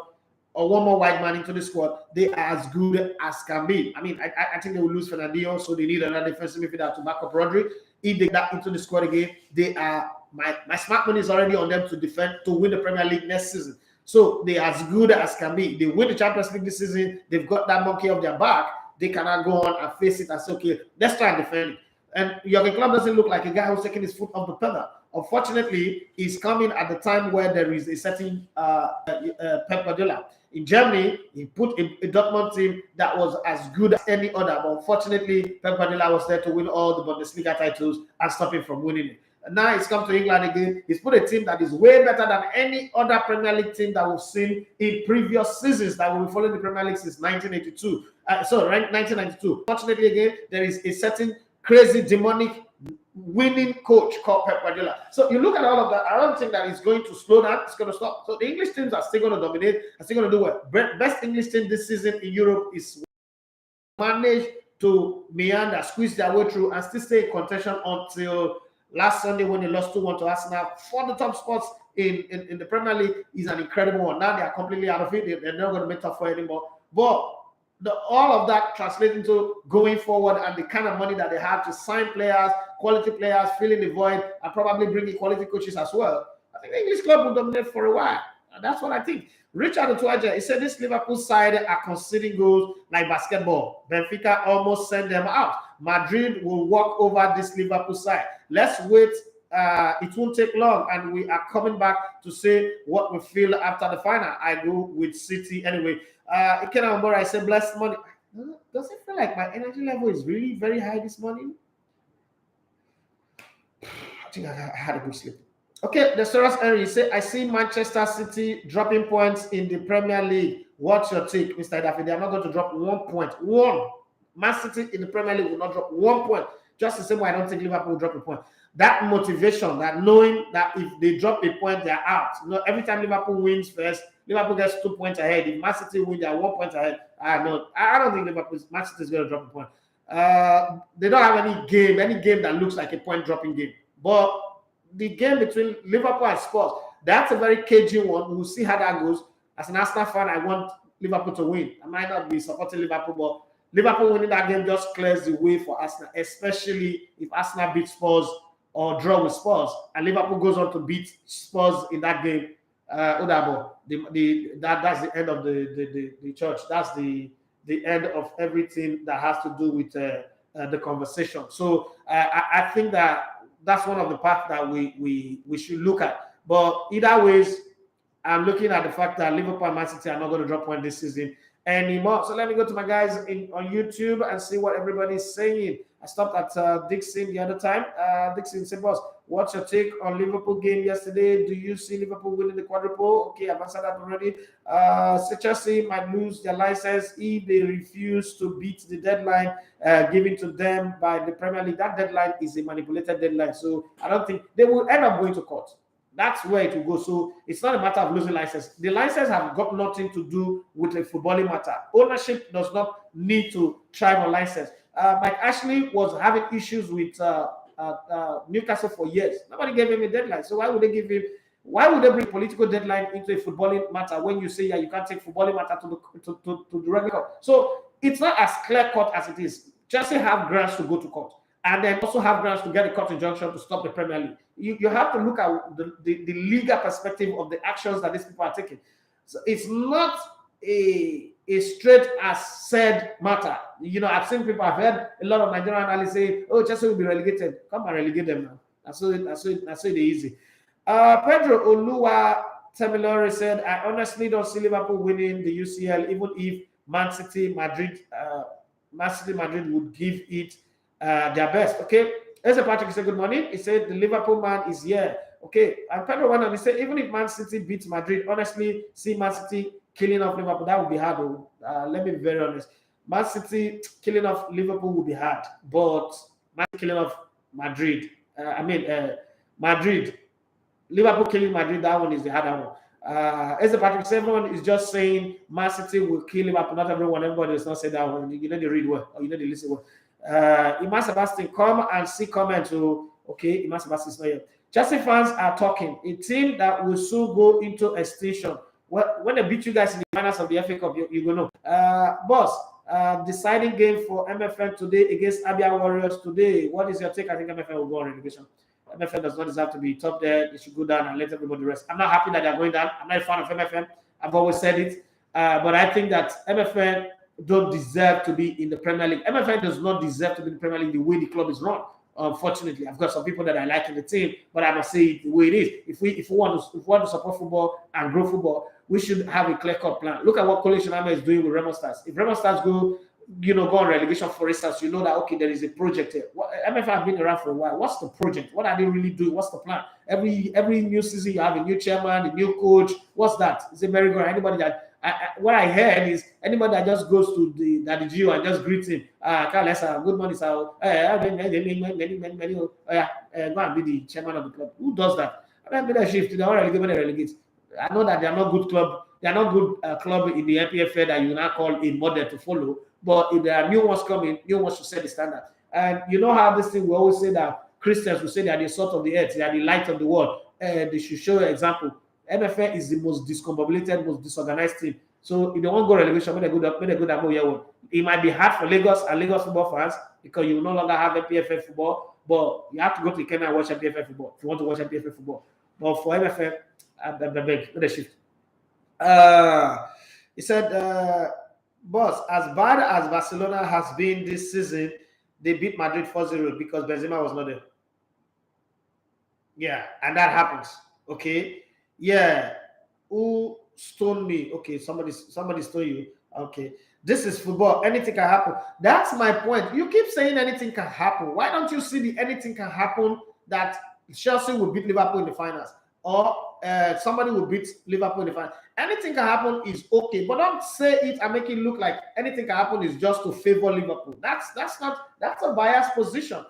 or one more wide man into the squad. They are as good as can be. I think they will lose Fernandinho, so they need another defensive midfielder to back up Rodri. If they get that into the squad again, they are my smart money is already on them to defend to win the Premier League next season. So they are as good as can be. They win the Champions League this season. They've got that monkey off their back. They cannot go on and face it and say, okay, let's try and defend it. And Jurgen Klopp doesn't look like a guy who's taking his foot off the pedal. Unfortunately, he's coming at the time where there is a certain Pep Guardiola. In Germany, he put a Dortmund team that was as good as any other. But unfortunately, Pep Guardiola was there to win all the Bundesliga titles and stop him from winning it. And now he's come to England again. He's put a team that is way better than any other Premier League team that we've seen in previous seasons that we've been following the Premier League since 1982. 1992. Fortunately, again, there is a certain crazy, demonic winning coach called Pep Guardiola. So you look at all of that, I don't think that it's going to slow down, it's going to stop. So the English teams are still going to dominate, are still going to do well. Best English team this season in Europe is managed to meander, squeeze their way through and still stay in contention until last Sunday when they lost 2-1 to Arsenal. For the top spots in the Premier League is an incredible one. Now they are completely out of it. They're not going to make top 4 anymore. But all of that translates into going forward and the kind of money that they have to sign players, quality players, filling the void, and probably bringing quality coaches as well. I think the English club will dominate for a while. And that's what I think. Richard Otuaje, he said this Liverpool side are conceding goals like basketball. Benfica almost sent them out. Madrid will walk over this Liverpool side. Let's wait it won't take long, and we are coming back to say what we feel after the final. I go with City anyway. Ikena Omora, I say blessed morning. Does it feel like my energy level is really very high this morning? I think I had a good sleep. Okay, the Soros Henry say, I see Manchester City dropping points in the Premier League. What's your take, Mr. Daffy? They are not going to drop 1 point. One. Man City in the Premier League will not drop 1 point. Just the same way I don't think Liverpool will drop a point. That motivation, that knowing that if they drop a point, they're out. You know, every time Liverpool wins first, Liverpool gets 2 points ahead. If Man City win, they're 1 point ahead. I don't think Man City is going to drop a point. They don't have any game that looks like a point dropping game. But the game between Liverpool and Spurs, that's a very cagey one. We'll see how that goes. As an Arsenal fan, I want Liverpool to win. I might not be supporting Liverpool, but Liverpool winning that game just clears the way for Arsenal, especially if Arsenal beats Spurs or draw with Spurs, and Liverpool goes on to beat Spurs in that game. That's the end of the church. That's the end of everything that has to do with the conversation. So I think that's one of the parts that we should look at. But either ways, I'm looking at the fact that Liverpool and Man City are not going to drop one this season anymore. So let me go to my guys on YouTube and see what everybody's saying. I stopped at Dixon the other time. Dixon said, boss, what's your take on Liverpool game yesterday? Do you see Liverpool winning the quadruple? Okay, I've answered that already. Chelsea might lose their license if they refuse to beat the deadline given to them by the Premier League. That deadline is a manipulated deadline. So I don't think they will end up going to court. That's where it will go. So it's not a matter of losing license. The license have got nothing to do with a footballing matter. Ownership does not need to thrive on license. Mike Ashley was having issues with Newcastle for years. Nobody gave him a deadline. So why would they give him? Why would they bring political deadline into a footballing matter when you say you can't take footballing matter to the regular court? So it's not as clear cut as it is. Chelsea have grounds to go to court, and then also have grounds to get a court injunction to stop the Premier League. You have to look at the legal perspective of the actions that these people are taking. So it's not a straight as said matter. You know, I've seen people, I've heard a lot of Nigerian analysts say, oh, Chelsea will be relegated. Come and relegate them now. That's so easy. Pedro Oluwa Temilore said, I honestly don't see Liverpool winning the UCL, even if Man City Madrid would give it their best. Okay. Eze Patrick said, good morning. He said, the Liverpool man is here. Okay. And Pedro went on, he said, even if Man City beats Madrid, honestly, see Man City killing off Liverpool, that would be hard. Let me be very honest. Man City killing off Liverpool would be hard, but Man City killing off Madrid, Madrid, Liverpool killing Madrid, that one is the harder one. Eze Patrick said, everyone is just saying Man City will kill Liverpool. Not everyone, everybody does not say that one. You know they read well, or you know they listen well. Iman Sebastian, come and see comment to okay. Iman Sebastian is not here. Chelsea fans are talking. A team that will soon go into extinction. When they beat you guys in the finals of the FA Cup, you go know. Boss, deciding game for MFN today against Abia Warriors today. What is your take? I think MFN will go on relegation. MFN does not deserve to be top there. They should go down and let everybody rest. I'm not happy that they're going down. I'm not a fan of MFN. I've always said it. But I think that MFN don't deserve to be in the Premier League. MFN does not deserve to be in the Premier League the way the club is run. Unfortunately, I've got some people that I like in the team, but I must say it the way it is. If we want to support football and grow football, we should have a clear-cut plan. Look at what Kole Shiname is doing with Remo Stars. If Remo Stars go on relegation, for instance, you know that okay, there is a project here. MFN have been around for a while. What's the project? What are they really doing? What's the plan? Every new season, you have a new chairman, a new coach. What's that? It's a merry-go-round. Anybody that what I heard is anybody that just goes to the GO and just greets him, good morning, sir. Go and be the chairman of the club. Who does that? I don't a shift. They don't relegate. I know that they are not good club. They are not good club in the NPFL that you now call a model to follow. But if there are new ones coming, new ones to set the standard. And you know how this thing we always say that Christians will say they are the salt of the earth, they are the light of the world. They should show an example. MFA is the most discombobulated, most disorganized team. So if they want to go relegation, when they go that way, it might be hard for Lagos and Lagos football fans because you will no longer have MPFL football, but you have to go to Kenya and watch MPFL football if you want to watch MPFL football. But for MFA, I beg, let us shift. He said, boss, as bad as Barcelona has been this season, they beat Madrid 4-0 because Benzema was not there. Yeah, and that happens. Okay. Yeah. Who stole me? Okay, somebody stole you. Okay. This is football. Anything can happen. That's my point. You keep saying anything can happen. Why don't you see the anything can happen that Chelsea will beat Liverpool in the finals? Or somebody will beat Liverpool in the finals. Anything can happen is okay, but don't say it and make it look like anything can happen is just to favor Liverpool. That's a biased position.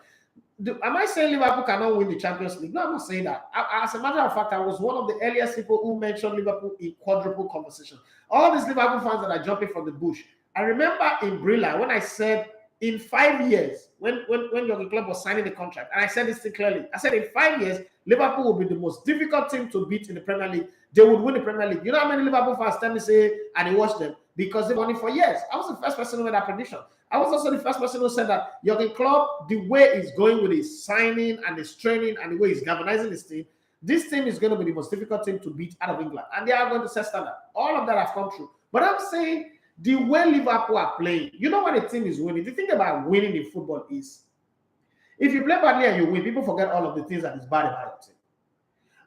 Am I saying Liverpool cannot win the Champions League? No, I'm not saying that. As a matter of fact, I was one of the earliest people who mentioned Liverpool in quadruple conversation. All these Liverpool fans that are jumping from the bush. I remember in Brilla when I said in 5 years, when Jurgen Klopp was signing the contract, and I said this thing clearly. I said in 5 years, Liverpool will be the most difficult team to beat in the Premier League. They would win the Premier League. You know how many Liverpool fans tell me say, and they watch them because they've won it for years. I was the first person who made that prediction. I was also the first person who said that Jurgen Klopp, the way he's going with his signing and his training and the way he's galvanizing his team, this team is going to be the most difficult team to beat out of England. And they are going to set standard. All of that has come true. But I'm saying the way Liverpool are playing, you know what a team is winning? The thing about winning in football is if you play badly and you win, people forget all of the things that is bad about your team.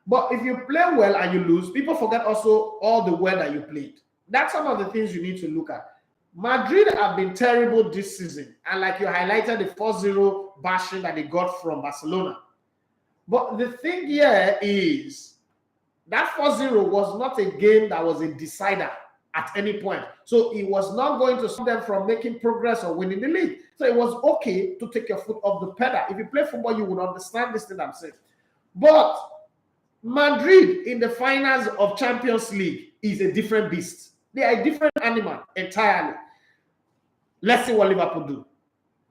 But if you play well and you lose, people forget also all the well that you played. That's some of the things you need to look at. Madrid have been terrible this season. And like you highlighted the 4-0 bashing that they got from Barcelona. But the thing here is that 4-0 was not a game that was a decider at any point. So it was not going to stop them from making progress or winning the league. So it was okay to take your foot off the pedal. If you play football, you would understand this thing I'm saying. But Madrid in the finals of Champions League is a different beast. They are a different animal entirely. Let's see what Liverpool do.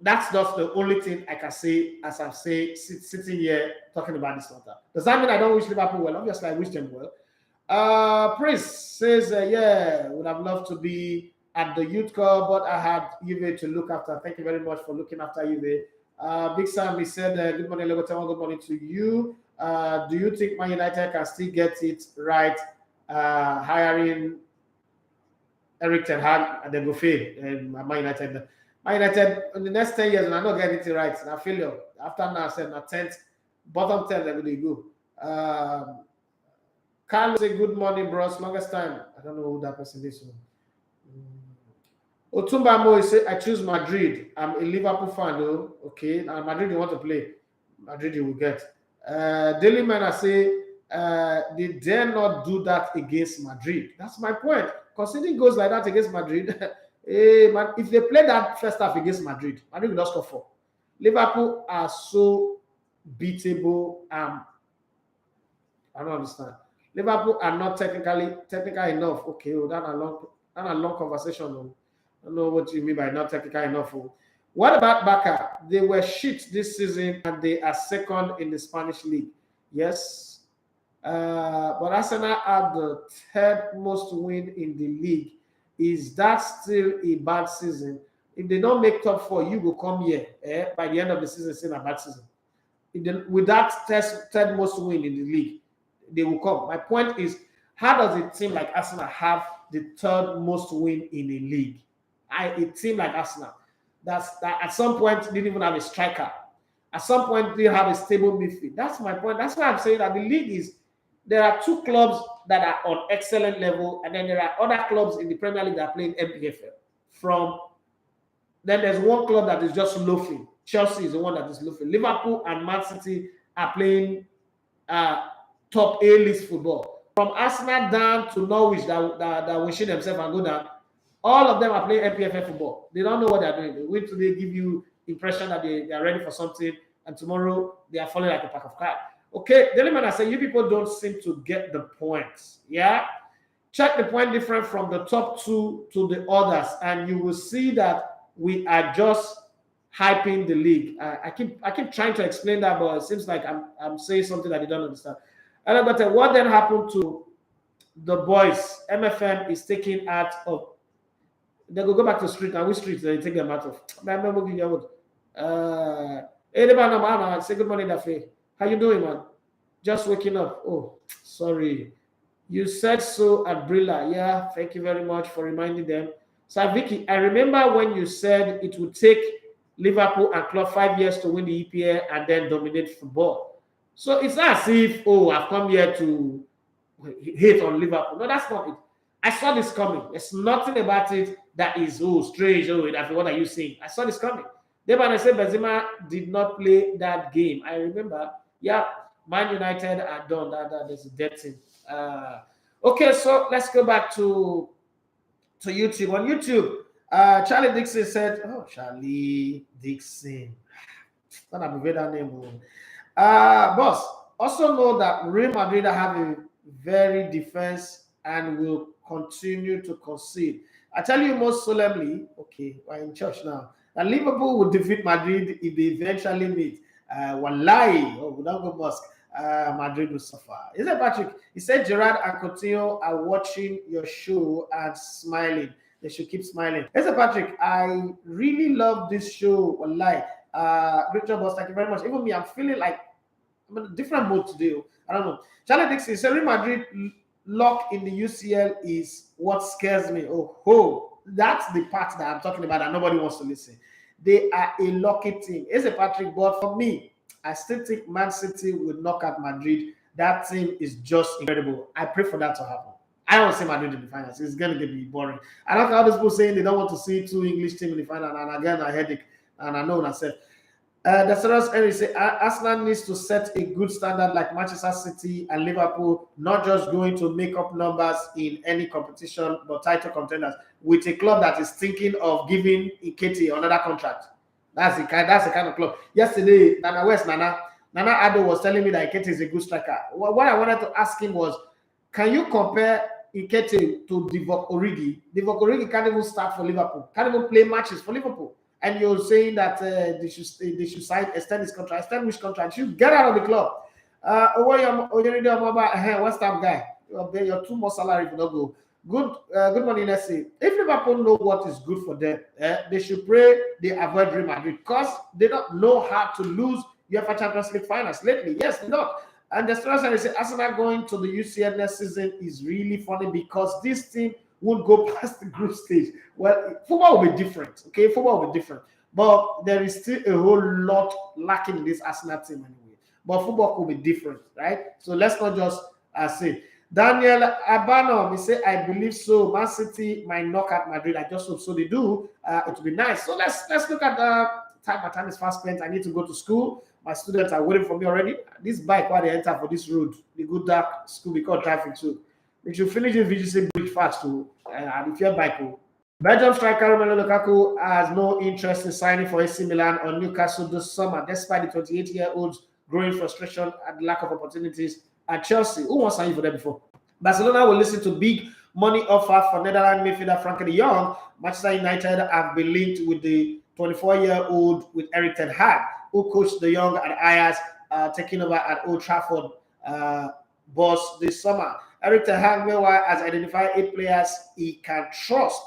That's just the only thing I can say as I'm sitting here talking about this matter. Does that mean I don't wish Liverpool well? Obviously, I wish them well. Prince says, yeah, would have loved to be at the youth club, but I had Juve to look after. Thank you very much for looking after Juve. Big Sam, he said, good morning, Legotewa. Good morning to you. Do you think Man United can still get it right hiring Erik Ten Hag and then go fail and Man United? Man United in the next 10 years, and I not getting it right. Now failure. After now, I said na 10th, bottom 10, they will go. Carlos say good morning, bros. Longest time. I don't know who that person is. Otumba Mo say I choose Madrid. I'm a Liverpool fan, though. Okay, now Madrid you want to play. Madrid you will get. Daily Man I say they dare not do that against Madrid. That's my point. Considering goes like that against Madrid, if they play that first half against Madrid, Madrid will not score 4. Liverpool are so beatable. I don't understand. Liverpool are not technical enough. Okay, well, that's a long conversation. I don't know what you mean by not technical enough. What about Barca? They were shit this season and they are second in the Spanish league. Yes. But Arsenal have the 3rd most win in the league. Is that still a bad season? If they don't make top 4, you will come here by the end of the season, saying a bad season. With that 3rd most win in the league, they will come. My point is, how does a team like Arsenal have the 3rd most win in a league? A team like Arsenal, that at some point didn't even have a striker. At some point, they have a stable midfield. That's my point. That's why I'm saying that the league is, there are 2 clubs that are on excellent level, and then there are other clubs in the Premier League that are playing MPFL. Then there's 1 club that is just loafing. Chelsea is the one that is loafing. Liverpool and Man City are playing top A-list football. From Arsenal down to Norwich that wishing themselves and go down, all of them are playing MPFL football. They don't know what they're doing. They wait till they give you impression that they are ready for something, and tomorrow they are falling like a pack of cards. Okay, the element I say, you people don't seem to get the points. Yeah, check the point difference from the top 2 to the others, and you will see that we are just hyping the league. I keep trying to explain that, but it seems like I'm saying something that they don't understand. But what then happened to the boys? MFM is taken out of. They go back to street, and which street they take them out of? Say good morning, Dafe. How you doing, man? Just waking up. Oh, sorry. You said so at Brilla. Yeah, thank you very much for reminding them. So, Vicky, I remember when you said it would take Liverpool and Klopp 5 years to win the EPL and then dominate football. So it's not as if, oh, I've come here to hate on Liverpool. No, that's not it. I saw this coming. There's nothing about it that is, oh, strange. Oh, what are you saying? I saw this coming. Then when I said Benzema did not play that game, I remember, yeah, Man United are done. There's a dead thing. Okay, so let's go back to YouTube. On YouTube, Charlie Dixon said, oh, Charlie Dixon. Not a that name. Boss, also know that Real Madrid have a very defense and will continue to concede. I tell you most solemnly, okay, we're in church now, that Liverpool will defeat Madrid if they eventually meet. Wallahi, oh, without go Musk, Madrid will suffer. Is it Patrick? He said Gerard and Coutinho are watching your show and smiling. They should keep smiling. Is it Patrick? I really love this show. Wallahi. Great job, boss. Thank you very much. Even me, I'm feeling like I'm in a different mood today. I don't know. Charlie Dixon said Real Madrid lock in the UCL is what scares me. Oh, that's the part that I'm talking about and nobody wants to listen. They are a lucky team. It's a Patrick, but for me, I still think Man City will knock out Madrid. That team is just incredible. I pray for that to happen. I don't see Madrid in the finals. It's going to be boring. I don't know how these people saying they don't want to see two English teams in the final, and again, a headache. And I know myself. The Sarah's Erik say Arsenal needs to set a good standard like Manchester City and Liverpool, not just going to make up numbers in any competition, but title contenders with a club that is thinking of giving Nketiah another contract. That's the kind of club. Yesterday, Nana Addo was telling me that Nketiah is a good striker. What I wanted to ask him was, can you compare Nketiah to Divock Origi? Divock Origi can't even start for Liverpool, can't even play matches for Liverpool. And you're saying that they should extend his contract. Extend which contract? You get out of the club. What's that guy? You're too much salary if you don't go. Good morning, let's see. If Liverpool know what is good for them, they should pray they avoid Real Madrid because they don't know how to lose UEFA Champions League finals lately. Yes, they don't. And the story they say Arsenal going to the UCL next season is really funny because this team won't go past the group stage. Well, football will be different. Okay, football will be different. But there is still a whole lot lacking in this Arsenal team anyway. But football could be different, right? So let's not just say. Daniel Abano, we say, I believe so. Man City might knock out Madrid. I just hope so they do. It will be nice. So let's look at time. My time is fast spent. I need to go to school. My students are waiting for me already. This bike, while they enter for this road, the good dark school, because traffic too. We should finish the VGC bridge fast too. And if you're bike, Belgium striker Romelu Lukaku has no interest in signing for AC Milan or Newcastle this summer, despite the 28-year-old's growing frustration at the lack of opportunities at Chelsea. Who wants to sign for them before? Barcelona will listen to big money offer for Netherlands midfielder Frenkie de Jong. Manchester United have been linked with the 24-year-old with Erik ten Hag, who coached de Jong at Ajax, taking over at Old Trafford boss this summer. Erik ten Hag, meanwhile, has identified 8 players he can trust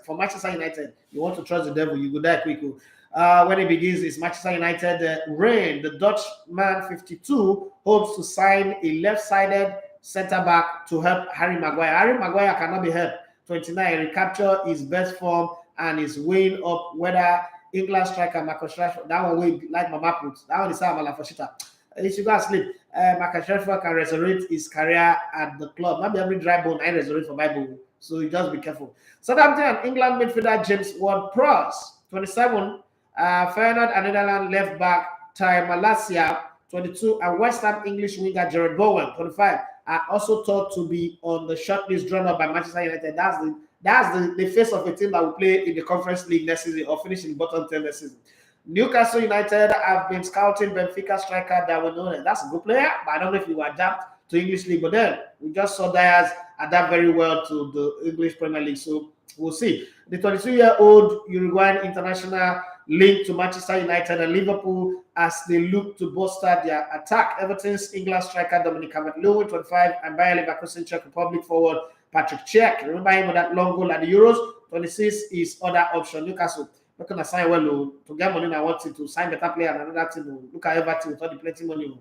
for Manchester United. You want to trust the devil, you go die quick. When it begins his Manchester United reign, the Dutchman 52 hopes to sign a left-sided centre-back to help Harry Maguire. Harry Maguire cannot be helped. 29, recapture his best form and is weighing up whether England striker Marcus Rashford, that one way like Mama put, that one is Samala for Shita. He should go and sleep. Marcus Rashford can resurrect his career at the club. Not every dry bone I resurrect for Bible. So you just be careful. Southampton and England midfielder James Ward-Prowse, 27. Feyenoord and Netherlands left back Ty Malacia, 22. And West Ham English winger Jared Bowen, 25. Are also thought to be on the shortlist drawn up by Manchester United. That's the face of a team that will play in the Conference League next season or finish in the bottom 10 next season. Newcastle United have been scouting Benfica striker that we know that's a good player, but I don't know if he will adapt to English League. But then we just saw Diaz adapt very well to the English Premier League, so we'll see. The 22-year-old Uruguayan international linked to Manchester United and Liverpool as they look to bolster their attack. Everton's England striker Dominic Calvert-Lewin, 25, and Bayer Leverkusen Czech Republic forward Patrick Cech. Remember him with that long goal at the Euros. 26 is other option. Newcastle not going to sign well to get money. I want to sign better player and another team. Look at Everton with all the plenty money.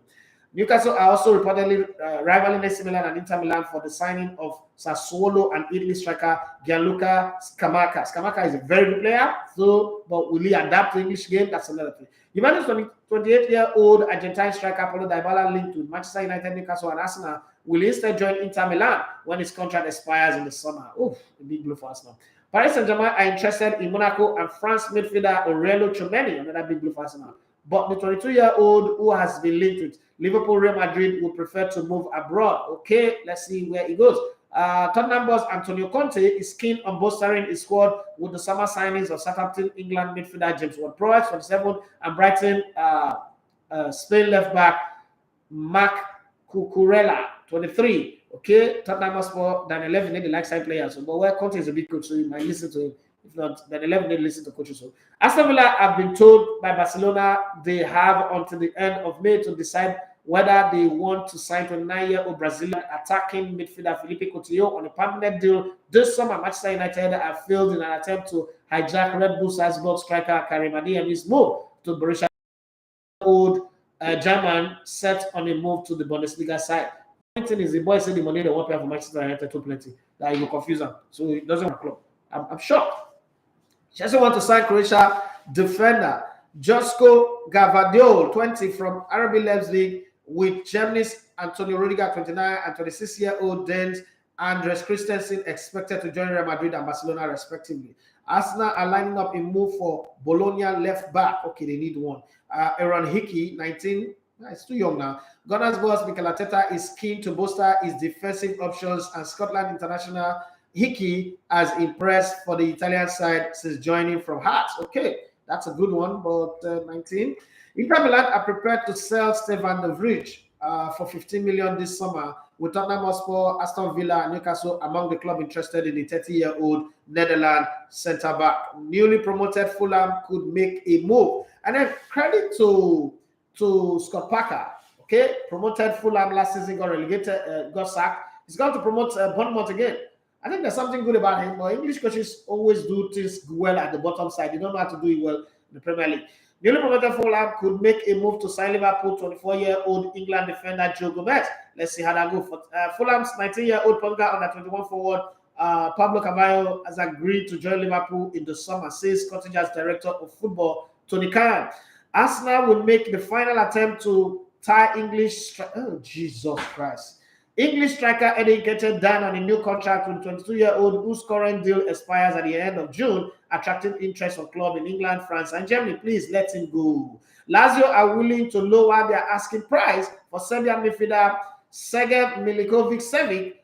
Newcastle are also reportedly rivaling AC Milan and Inter Milan for the signing of Sassuolo and Italy striker Gianluca Scamacca. Scamacca is a very good player, but will he adapt to English game? That's another thing. Juventus 28-year-old Argentine striker Paulo Dybala linked with Manchester United, Newcastle, and Arsenal will instead join Inter Milan when his contract expires in the summer. Oof, a big blow for Arsenal. Paris Saint-Germain are interested in Monaco and France midfielder Aurelio Tchouameni, another big blow for Arsenal. But the 22-year-old who has been linked with Liverpool, Real Madrid would prefer to move abroad. Okay, let's see where he goes. Tottenham boss Antonio Conte is keen on bolstering his squad with the summer signings of Southampton, England midfielder James Ward-Prowse, 27, and Brighton Spain left back Marc Cucurella, 23. Okay, Tottenham Hotspur, Dan 11 need the like side players. But where Conte is a big coach, so you might listen to him. If not, Dan 11 need to listen to coaches. So Aston Villa have been told by Barcelona they have until the end of May to decide whether they want to sign 29-year-old Brazilian attacking midfielder Felipe Coutinho on a permanent deal this summer. Manchester United have failed in an attempt to hijack Red Bull Salzburg striker Karim Adeyemi's move to Borussia. Old German set on a move to the Bundesliga side. The thing is, the boy said the money they want to have for Manchester United too plenty. That you confuse them, so it doesn't want a club. I'm shocked. She also want to sign Croatia defender Josko Gvardiol, 20, from RB Leipzig, with Germany's Antonio Rudiger, 29, and 26-year-old Danes Andres Christensen expected to join Real Madrid and Barcelona respectively. Arsenal are lining up a move for Bologna left back. Okay, they need one. Aaron Hickey, 19. It's too young now. Gunners boss Mikel Arteta is keen to bolster his defensive options, and Scotland international Hickey has impressed for the Italian side since joining from Hearts. Okay, that's a good one, but 19. Inter Milan are prepared to sell Stefan de Vrij for 15 million this summer, with Tottenham Hotspur, Aston Villa, and Newcastle among the club interested in the 30-year-old Netherlands centre-back. Newly promoted Fulham could make a move. And then credit to Scott Parker, okay? Promoted Fulham last season, got relegated, got sacked. He's going to promote Bournemouth again. I think there's something good about him, but English coaches always do things well at the bottom side. They don't know how to do it well in the Premier League. Newly promoted Fulham could make a move to sign Liverpool 24-year-old England defender Joe Gomez. Let's see how that goes. Fulham's 19-year-old Portugal under 21 forward Pablo Carvalho has agreed to join Liverpool in the summer, says Cottage's director of football Tony Khan. Arsenal will make the final attempt to tie English striker Erik getting down on a new contract with 22-year-old whose current deal expires at the end of June, attracting interest from clubs in England, France, and Germany. Please let him go. Lazio are willing to lower their asking price for Serbian midfielder Sergej Milinkovic-Savic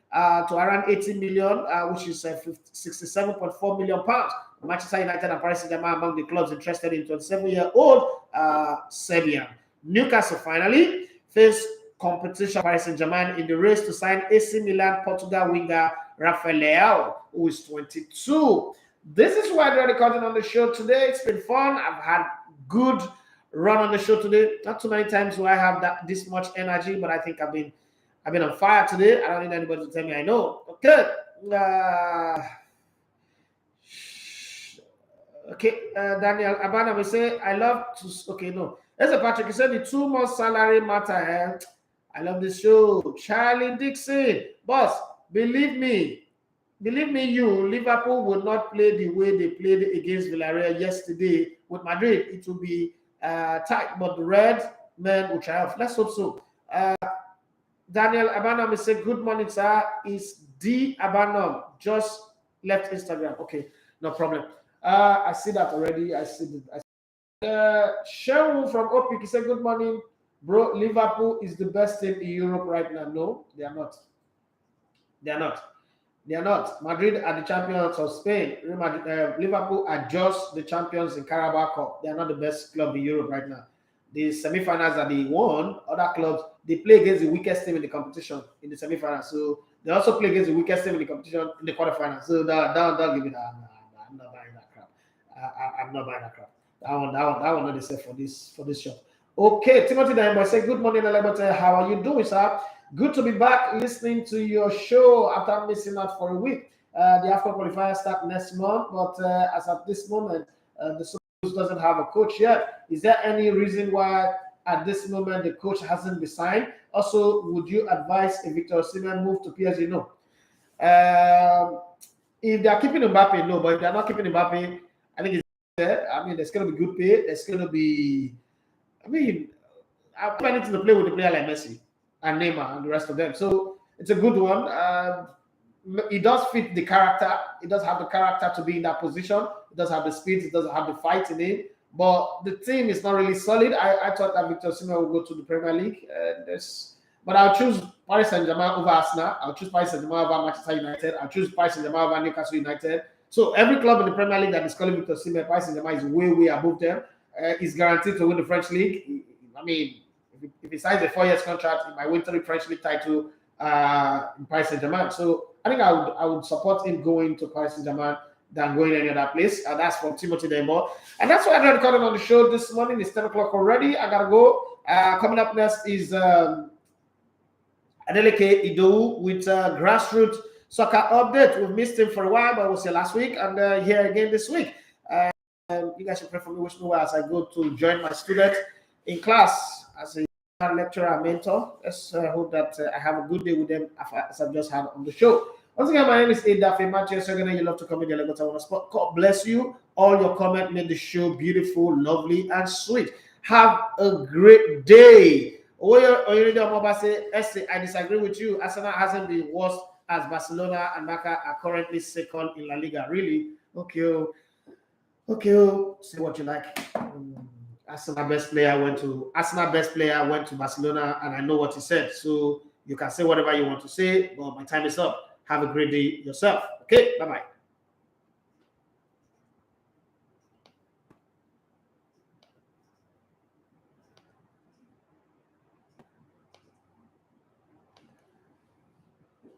to around 80 million, which is 67.4 million pounds. Manchester United and Paris Saint-Germain among the clubs interested in 27-year-old Serbian. Newcastle finally face competition Paris Saint-Germain in the race to sign AC Milan Portugal winger Rafael Leao, who is 22. This is why they're recording on the show today. It's been fun. I've had good run on the show today. Not too many times do I have this much energy, but I think I've been on fire today. I don't need anybody to tell me I know. Okay. Daniel Abana will say, I love to. Okay, no. There's a Patrick. He said the 2 months salary matter. I love this show. Charlie Dixon. Boss, believe me, Liverpool will not play the way they played against Villarreal yesterday with Madrid. It will be tight, but the red men will triumph. Let's hope so. Daniel Abanom will say, good morning, sir. Is D Abanom just left Instagram? Okay, no problem. I see that already. I see that. Sherwood from Opik, he said, good morning, bro. Liverpool is the best team in Europe right now. No, they are not. They are not. Madrid are the champions of Spain. Liverpool are just the champions in Carabao Cup. They are not the best club in Europe right now. The semi-finals are the one. Other clubs, they play against the weakest team in the competition in the semi-finals. So they also play against the weakest team in the competition in the quarterfinals. So don't give me that. I'm not buying that crap. I'm not buying that crap. That one not the same for this show. Okay, Timothy Daimbo say, good morning, Elebote. How are you doing, sir? Good to be back listening to your show after missing out for a week. The AFCON qualifiers start next month, but as at this moment, the Super doesn't have a coach yet. Is there any reason why at this moment the coach hasn't been signed? Also, would you advise a Victor Osimhen move to PSG? No. If they are keeping Mbappe, no. But if they are not keeping Mbappe, I think it's there. I mean, there's going to be good pay. There's going to be I mean, I'm planning to play with a player like Messi and Neymar and the rest of them. So it's a good one. He does fit the character. He does have the character to be in that position. He does have the speed. He doesn't have the fight in him. But the team is not really solid. I thought that Victor Osimhen would go to the Premier League. But I'll choose Paris Saint-Germain over Arsenal. I'll choose Paris Saint-Germain over Manchester United. I'll choose Paris Saint-Germain over Newcastle United. So every club in the Premier League that is calling Victor Osimhen, Paris Saint-Germain is way, way above them. He's guaranteed to win the French league. I mean, if he signs a 4-year contract, he might win 3 French league title in Paris Saint-Germain. So I think I would support him going to Paris Saint-Germain than going any other place. That's from Timothy Demo. And that's why I got recording on the show this morning. It's 10 o'clock already. I got to go. Coming up next is Adeleke Idowu with grassroots soccer update. We've missed him for a while, but it was here last week and here again this week. You guys should pray for me, wish me well as I go to join my students in class as a lecturer and mentor. Let's hope that I have a good day with them as I've just had on the show. Once again, my name is Edafe Matthew. You love to come in the Lagos on spot. God bless you. All your comment made the show beautiful, lovely, and sweet. Have a great day. I disagree with you. Arsenal hasn't been worse as Barcelona and Barca are currently second in La Liga. Really? Okay. Say what you like. Arsenal best player went to Barcelona, and I know what he said. So you can say whatever you want to say, but my time is up. Have a great day yourself. Okay, bye-bye.